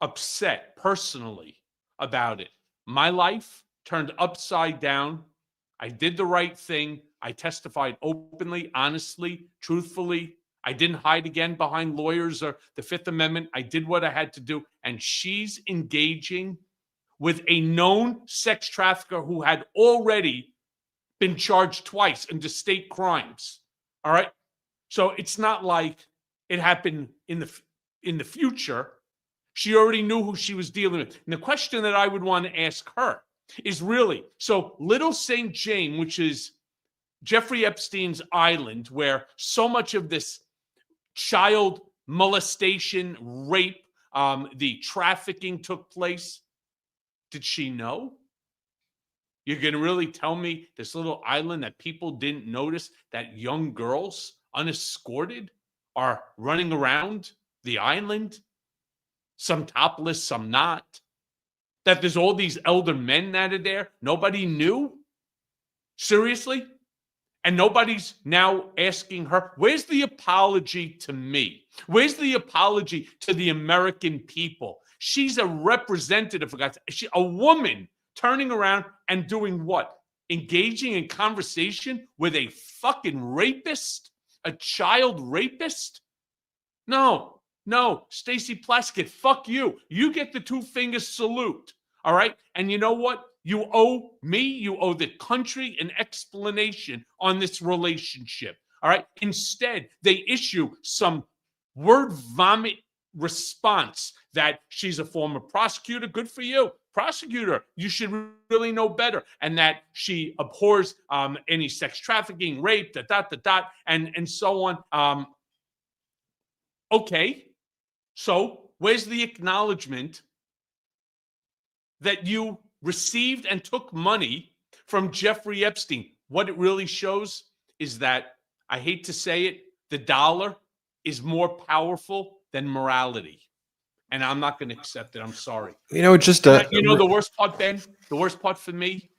upset personally about it. My life turned upside down. I did the right thing. I testified openly, honestly, truthfully. I didn't hide again behind lawyers or the Fifth Amendment. I did what I had to do. And she's engaging with a known sex trafficker who had already been charged twice into state crimes. All right. So it's not like it happened in the future. She already knew who she was dealing with. And the question that I would want to ask her is really, so Little St. James, which is Jeffrey Epstein's island, where so much of this child molestation, rape, the trafficking took place, did she know? You're going to really tell me this little island that people didn't notice that young girls, unescorted, are running around the island? Some topless, some not. That there's all these elder men that are there. Nobody knew? Seriously? And nobody's now asking her, where's the apology to me? Where's the apology to the American people? She's a representative, a woman turning around and doing what? Engaging in conversation with a fucking rapist? A child rapist? No. Stacey Plaskett, fuck you. You get the two-finger salute, all right? And you know what? You owe me, you owe the country an explanation on this relationship, all right? Instead, they issue some word vomit response that she's a former prosecutor. Good for you. Prosecutor, you should really know better. And that she abhors any sex trafficking, rape, and so on. Okay. So where's the acknowledgement that you received and took money from Jeffrey Epstein? What it really shows is that, I hate to say it, the dollar is more powerful than morality. And I'm not going to accept it. I'm sorry. It's just the worst part, Ben, the worst part for me,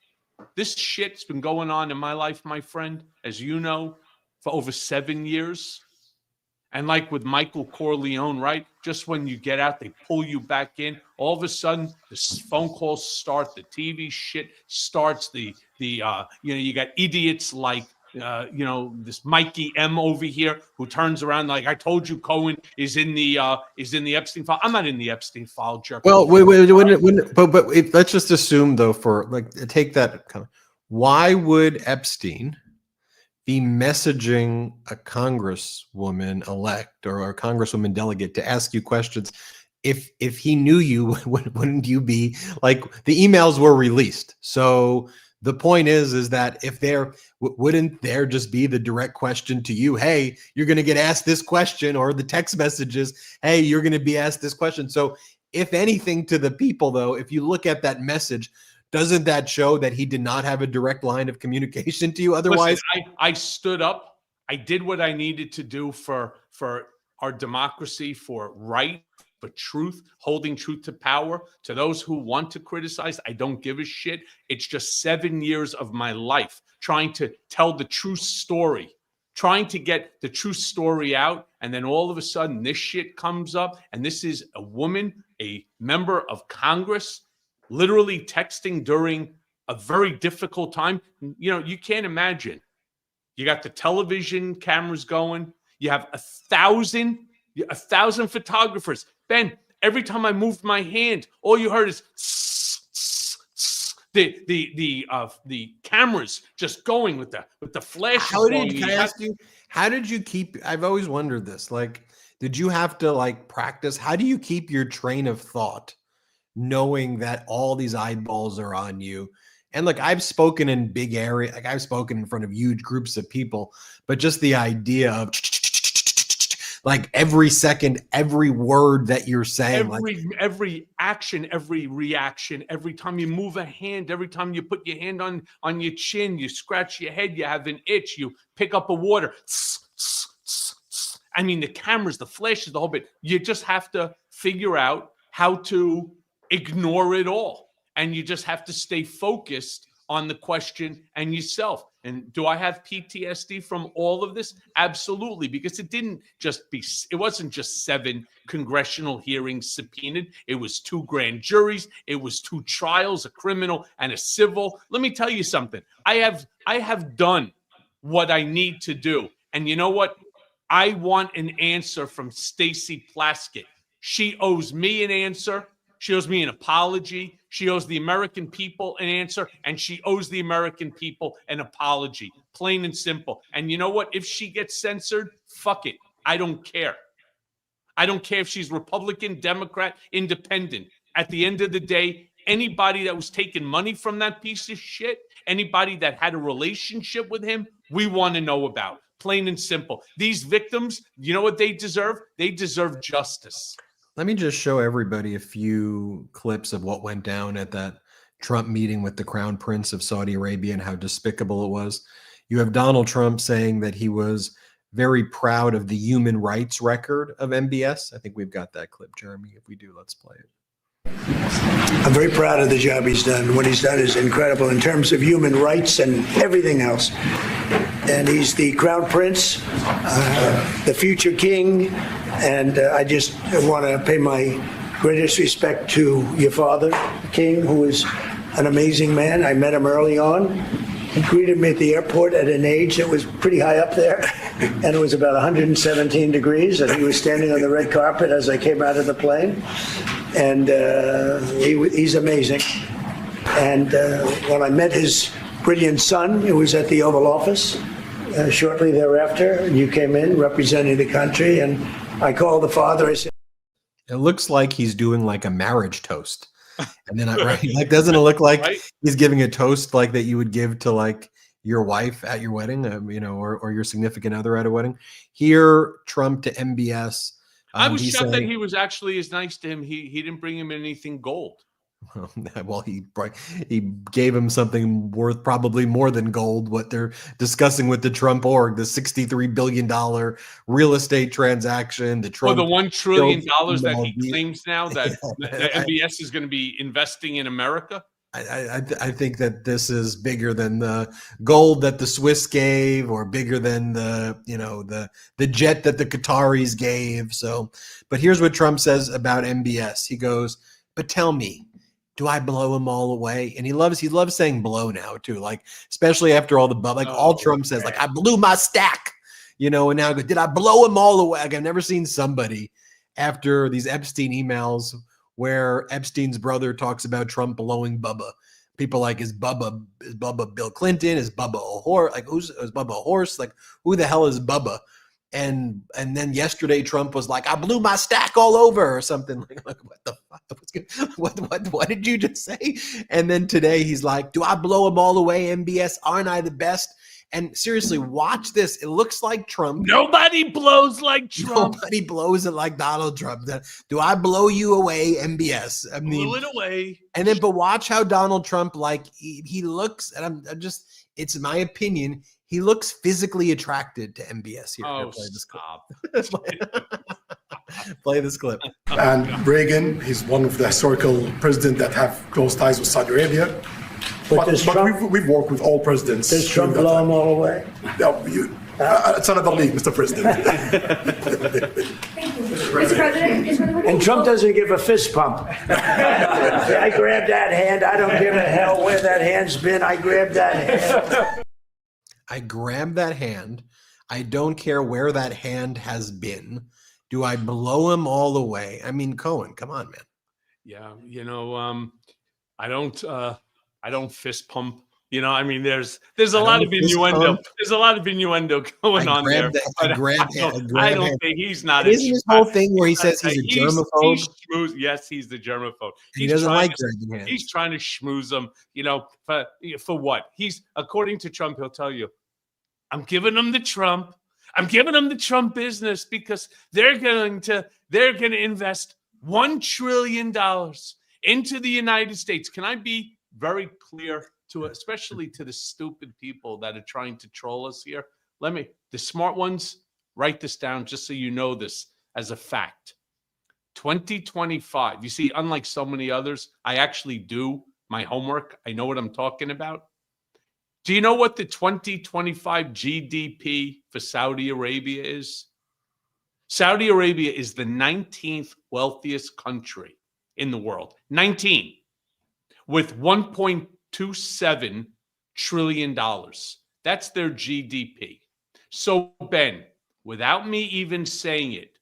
this shit's been going on in my life, my friend, as you know, for over 7 years. And like with Michael Corleone, right? Just when you get out, they pull you back in. All of a sudden, the phone calls start, the TV shit starts. You got idiots like this Mikey M over here who turns around like, I told you Cohen is in the Epstein file. I'm not in the Epstein file, jerk. Well, let's just assume though, take that kind of, why would Epstein be messaging a congresswoman elect or a congresswoman delegate to ask you questions? If he knew you, wouldn't you be like, the emails were released? So the point is that if wouldn't there just be the direct question to you, hey, you're going to get asked this question, or the text messages, hey, you're going to be asked this question. So if anything to the people though, if you look at that message, doesn't that show that he did not have a direct line of communication to you? Otherwise, listen, I stood up. I did what I needed to do for our democracy, for right, for truth, holding truth to power. To those who want to criticize, I don't give a shit. It's just 7 years of my life trying to tell the true story, trying to get the true story out. And then all of a sudden, this shit comes up. And this is a woman, a member of Congress, literally texting during a very difficult time. You can't imagine. You got the television cameras going. You have 1,000 photographers. Ben, every time I moved my hand, all you heard is the cameras just going with the flashes. How did you keep? I've always wondered this. Like, did you have to practice? How do you keep your train of thought, knowing that all these eyeballs are on you? And I've spoken in big area, I've spoken in front of huge groups of people, but just the idea of every second, every word that you're saying, every action, every reaction, every time you move a hand, every time you put your hand on your chin, you scratch your head, you have an itch, you pick up a water. I mean, the cameras, the flashes, the whole bit. You just have to figure out how to ignore it all. And you just have to stay focused on the question and yourself. And do I have PTSD from all of this? Absolutely, because it wasn't just 7 congressional hearings subpoenaed. It was 2 grand juries. It was 2 trials, a criminal and a civil. Let me tell you something. I have done what I need to do. And you know what? I want an answer from Stacey Plaskett. She owes me an answer. She owes me an apology. She owes the American people an answer, and she owes the American people an apology. Plain and simple. And you know what? If she gets censored, fuck it. I don't care. I don't care if she's Republican, Democrat, Independent. At the end of the day, anybody that was taking money from that piece of shit, anybody that had a relationship with him, we want to know about. Plain and simple. These victims, you know what they deserve? They deserve justice. Let me just show everybody a few clips of what went down at that Trump meeting with the Crown Prince of Saudi Arabia and how despicable it was. You have Donald Trump saying that he was very proud of the human rights record of MBS. I think we've got that clip, Jeremy. If we do, let's play it. I'm very proud of the job he's done. What he's done is incredible in terms of human rights and everything else. And he's the Crown Prince, the future king. And I just want to pay my greatest respect to your father, the king, who is an amazing man. I met him early on. He greeted me at the airport at an age that was pretty high up there. And it was about 117 degrees. And he was standing on the red carpet as I came out of the plane. And he's amazing. And when I met his brilliant son, who was at the Oval Office shortly thereafter, and you came in representing the country, and I called the father. I said, it looks like he's doing like a marriage toast. And then doesn't it look like he's giving a toast like that you would give to like your wife at your wedding, or your significant other at a wedding? Here, Trump to MBS. I was shocked that he was actually as nice to him. He didn't bring him anything gold. Well, he gave him something worth probably more than gold. What they're discussing with the Trump org, the $63 billion real estate transaction, the Trump, the $1 trillion that he claims now that MBS is going to be investing in America. I think that this is bigger than the gold that the Swiss gave, or bigger than the jet that the Qataris gave. So, but here's what Trump says about MBS. He goes, "But tell me, do I blow them all away?" And he loves saying blow now too, like especially after all all Trump says, like, I blew my stack, and now did I blow them all away? Like, I've never seen somebody after these Epstein emails where Epstein's brother talks about Trump blowing Bubba. People like, is Bubba Bill Clinton? Is Bubba a horse? Like, is Bubba a horse? Like, who the hell is Bubba? And then yesterday Trump was like, I blew my stack all over or something. Like what the fuck? What did you just say? And then today he's like, do I blow them all away, MBS? Aren't I the best? And seriously, watch this. It looks like Trump. Nobody blows like Trump. Nobody blows it like Donald Trump. Do I blow you away, MBS? I mean, blew it away. And then, but watch how Donald Trump, like, he looks, and I'm just, it's my opinion, he looks physically attracted to MBS here. Oh, play this stop. Play this clip. And Reagan, he's one of the historical presidents that have close ties with Saudi Arabia. But we've worked with all presidents. Does Trump blow them all away? No, it's another league, Mr. President. Mr. President? And Trump doesn't give a fist pump. I grabbed that hand. I don't give a hell where that hand's been. I grabbed that hand. I grabbed that hand. I don't care where that hand has been. Do I blow him all away? I mean, Cohen, come on, man. Yeah, I don't fist pump. I mean, there's a lot of innuendo. There's a lot of innuendo going on there. I don't think he's not. Isn't this whole thing where he says he's a germaphobe? Yes, he's the germaphobe. He doesn't like grabbing hands. He's trying to schmooze them. For what? According to Trump, he'll tell you, I'm giving them the Trump. I'm giving them the Trump business because they're going to invest $1 trillion into the United States. Can I be very clear especially to the stupid people that are trying to troll us here? The smart ones, write this down just so you know this as a fact. 2025. You see, unlike so many others, I actually do my homework. I know what I'm talking about. Do you know what the 2025 GDP for Saudi Arabia is? Saudi Arabia is the 19th wealthiest country in the world. 19, with $1.27 trillion. That's their GDP. So, Ben, without me even saying it,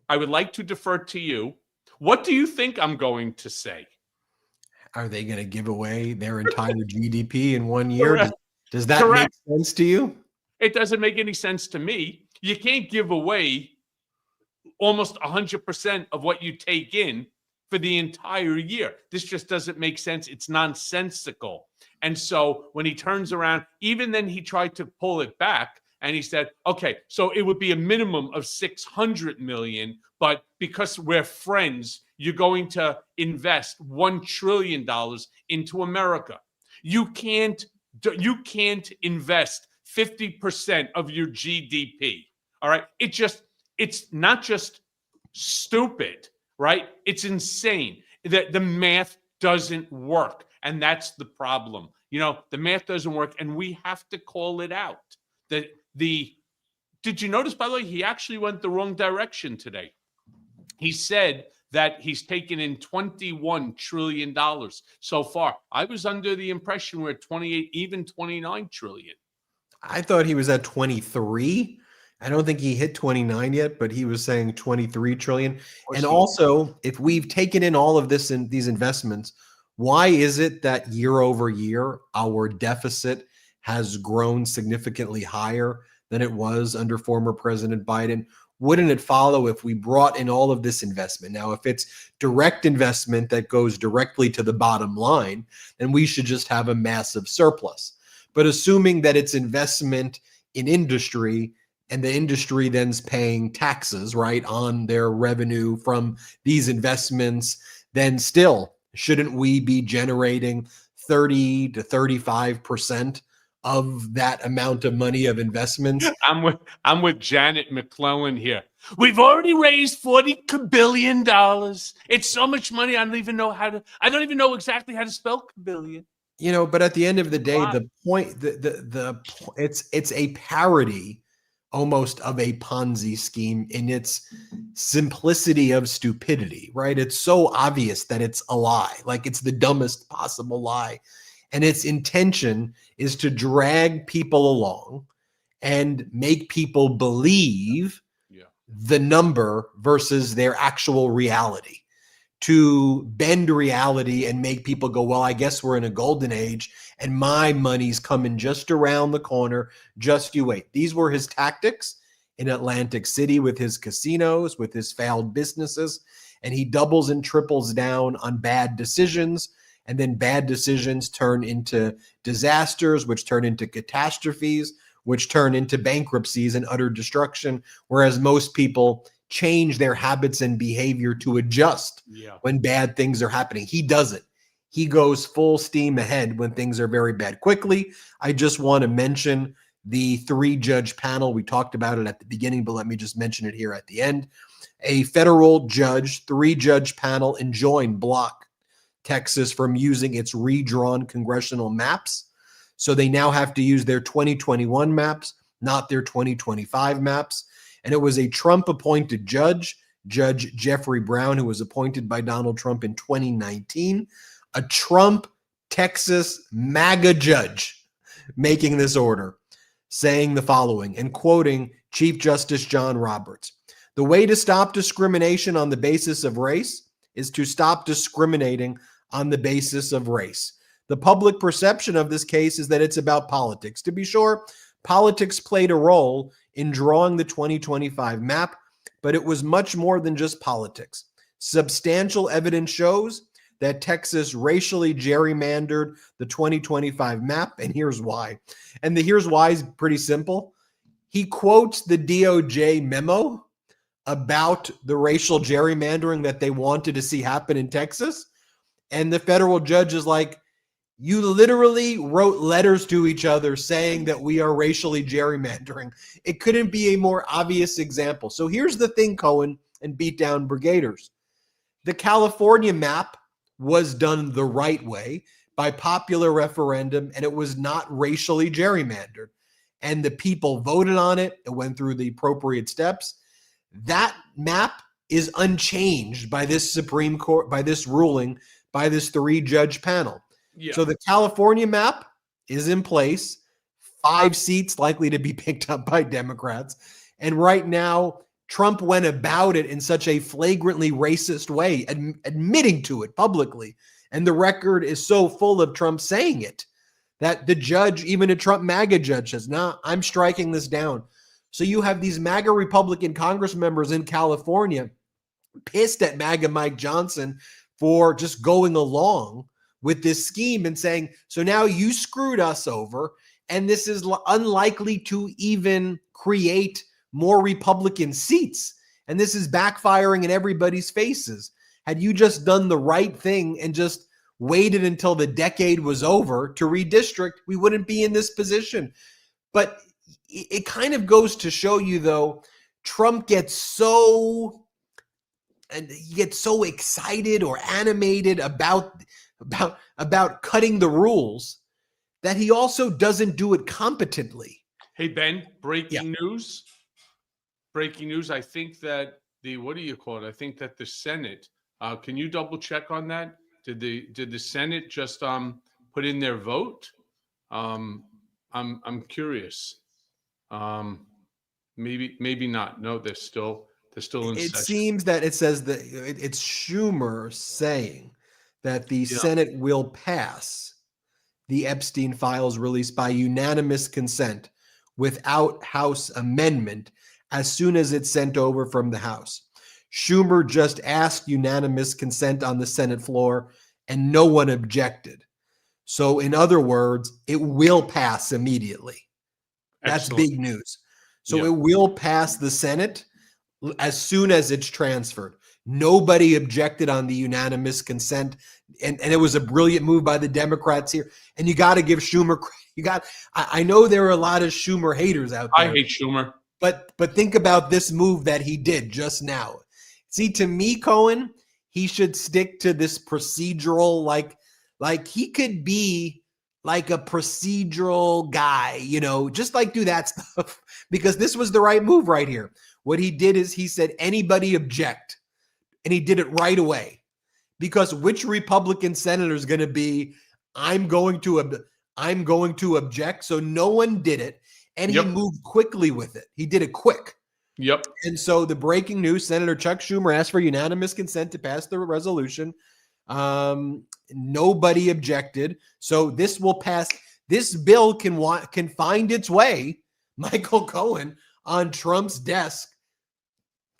I would like to defer to you. What do you think I'm going to say? Are they going to give away their entire GDP in 1 year? Correct. Does that Correct. make sense to you? It doesn't make any sense to me. You can't give away almost 100% of what you take in for the entire year. This just doesn't make sense. It's nonsensical. And so when he turns around, even then he tried to pull it back and he said, okay, so it would be a minimum of 600 million, but because we're friends, you're going to invest $1 trillion into America. You can't invest 50% of your GDP. All right. It's not just stupid, right? It's insane that the math doesn't work. And that's the problem. The math doesn't work and we have to call it out. Did you notice, by the way, he actually went the wrong direction today. He said that he's taken in $21 trillion so far. I was under the impression we're at 28, even 29 trillion. I thought he was at 23. I don't think he hit 29 yet, but he was saying 23 trillion. And also, if we've taken in all of this in these investments, why is it that year over year, our deficit has grown significantly higher than it was under former President Biden? Wouldn't it follow if we brought in all of this investment? Now, if it's direct investment that goes directly to the bottom line, then we should just have a massive surplus. But assuming that it's investment in industry and the industry then's paying taxes, right, on their revenue from these investments, then still, shouldn't we be generating 30 to 35% of that amount of money of investments? I'm with Janet McClellan here. We've already raised $40 billion. It's so much money. I don't even know exactly how to spell billion. But at the end of the day, the point, it's a parody almost of a Ponzi scheme in its simplicity of stupidity, right? It's so obvious that it's a lie, like it's the dumbest possible lie. And its intention is to drag people along and make people believe the number versus their actual reality, to bend reality and make people go, well, I guess we're in a golden age and my money's coming just around the corner. Just you wait. These were his tactics in Atlantic City with his casinos, with his failed businesses, and he doubles and triples down on bad decisions. And then bad decisions turn into disasters, which turn into catastrophes, which turn into bankruptcies and utter destruction, whereas most people change their habits and behavior to adjust when bad things are happening. He doesn't. He goes full steam ahead when things are very bad. Quickly, I just want to mention the 3-judge panel. We talked about it at the beginning, but let me just mention it here at the end. A federal judge, 3-judge panel enjoined Texas from using its redrawn congressional maps. So they now have to use their 2021 maps, not their 2025 maps. And it was a Trump-appointed judge, Judge Jeffrey Brown, who was appointed by Donald Trump in 2019, a Trump Texas MAGA judge making this order, saying the following, and quoting Chief Justice John Roberts: "The way to stop discrimination on the basis of race is to stop discriminating on the basis of race. The public perception of this case is that it's about politics. To be sure, politics played a role in drawing the 2025 map, but it was much more than just politics. Substantial evidence shows that Texas racially gerrymandered the 2025 map, and here's why." And the here's why is pretty simple. He quotes the DOJ memo about the racial gerrymandering that they wanted to see happen in Texas. And the federal judge is like, you literally wrote letters to each other saying that we are racially gerrymandering. It couldn't be a more obvious example. So here's the thing, Cohen and Beatdown Brigaders. The California map was done the right way by popular referendum, and it was not racially gerrymandered. And the people voted on it. It went through the appropriate steps. That map is unchanged by this Supreme Court, by this ruling, by this 3-judge panel. Yeah. So the California map is in place, 5 seats likely to be picked up by Democrats. And right now, Trump went about it in such a flagrantly racist way, admitting to it publicly. And the record is so full of Trump saying it that the judge, even a Trump MAGA judge, says, "Nah, I'm striking this down." So you have these MAGA Republican Congress members in California pissed at MAGA Mike Johnson for just going along with this scheme and saying, so now you screwed us over, and this is unlikely to even create more Republican seats. And this is backfiring in everybody's faces. Had you just done the right thing and just waited until the decade was over to redistrict, we wouldn't be in this position. But it kind of goes to show you, though, Trump gets so excited or animated about cutting the rules that he also doesn't do it competently. Hey, Ben, breaking news. Breaking news. I think that what do you call it? I think that the Senate, can you double check on that? Did the Senate just put in their vote? I'm curious. Maybe not. No, they're still in session. It seems that it says that it's Schumer saying that the Senate will pass the Epstein files released by unanimous consent without House amendment as soon as it's sent over from the House. Schumer just asked unanimous consent on the Senate floor, and no one objected. So in other words, it will pass immediately. That's Excellent. big news. So it will pass the Senate as soon as it's transferred. Nobody objected on the unanimous consent. And it was a brilliant move by the Democrats here. And you got to give Schumer, I know there are a lot of Schumer haters out there. I hate Schumer. But think about this move that he did just now. See, to me, Cohen, he should stick to this procedural, like he could be like a procedural guy, just like do that stuff, because this was the right move right here. What he did is he said, anybody object, and he did it right away, because which Republican senator is going to be, I'm going to object. So no one did it, and he moved quickly with it. He did it quick. Yep. And so the breaking news, Senator Chuck Schumer asked for unanimous consent to pass the resolution. Nobody objected. So this will pass. This bill can find its way, Michael Cohen, on Trump's desk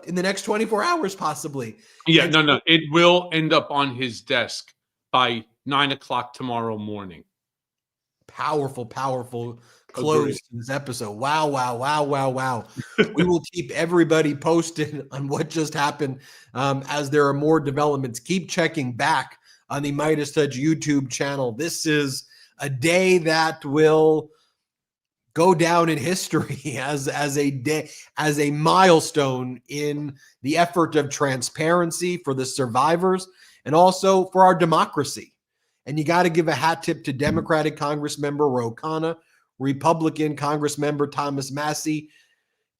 in the next 24 hours, possibly. Yeah, no. It will end up on his desk by 9:00 tomorrow morning. Powerful close to this episode. Wow. We will keep everybody posted on what just happened as there are more developments. Keep checking back on the Midas Touch YouTube channel. This is a day that will go down in history as a milestone in the effort of transparency for the survivors and also for our democracy. And you got to give a hat tip to Democratic Congressmember Ro Khanna, Republican Congressmember Thomas Massie.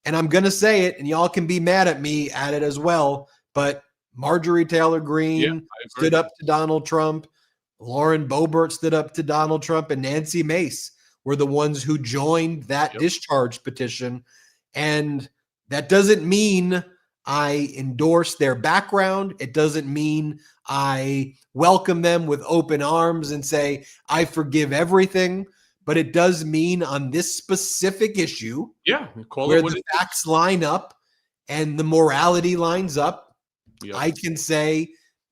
And I'm going to say it, and y'all can be mad at me at it as well, but Marjorie Taylor Greene stood up to Donald Trump. Lauren Boebert stood up to Donald Trump, and Nancy Mace were the ones who joined that discharge petition. And that doesn't mean I endorse their background. It doesn't mean I welcome them with open arms and say, I forgive everything. But it does mean on this specific issue, where the facts line up and the morality lines up, I can say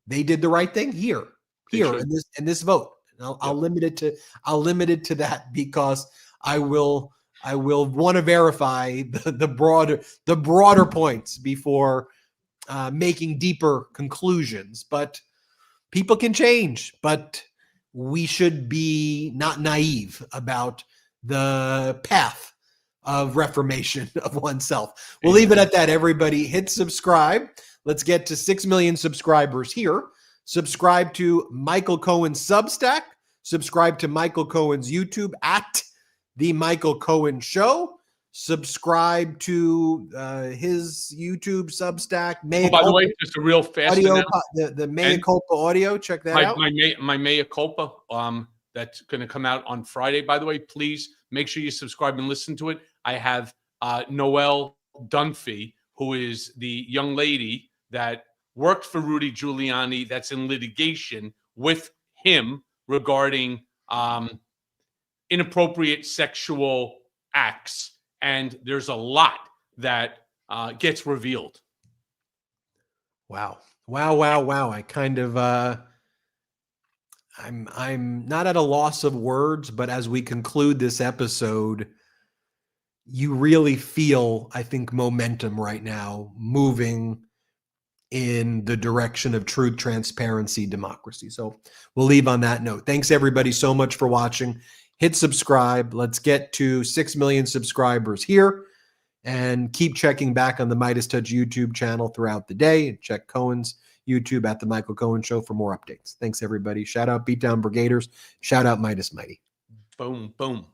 they did the right thing here in this vote. And I'll limit it to that, because I will want to verify the broader points before making deeper conclusions. But people can change, but we should be not naive about the path of reformation of oneself. We'll leave it at that, everybody. Hit subscribe. Let's get to 6 million subscribers here. Subscribe to Michael Cohen's Substack. Subscribe to Michael Cohen's YouTube at The Michael Cohen Show. Subscribe to his YouTube Substack. By the way, just a real fast audio, the Mea Culpa audio. Check that out. My Mea Culpa that's going to come out on Friday. By the way, please make sure you subscribe and listen to it. I have Noelle Dunphy, who is the young lady that worked for Rudy Giuliani that's in litigation with him regarding inappropriate sexual acts. And there's a lot that gets revealed. Wow. I kind of I'm not at a loss of words, but as we conclude this episode, you really feel, I think, momentum right now moving in the direction of truth, transparency, democracy. So we'll leave on that note. Thanks everybody so much for watching. Hit subscribe. Let's get to 6 million subscribers here, and keep checking back on the Midas Touch YouTube channel throughout the day, and check Cohen's YouTube at The Michael Cohen Show for more updates. Thanks everybody. Shout out Beatdown Brigaders. Shout out Midas Mighty. Boom, boom.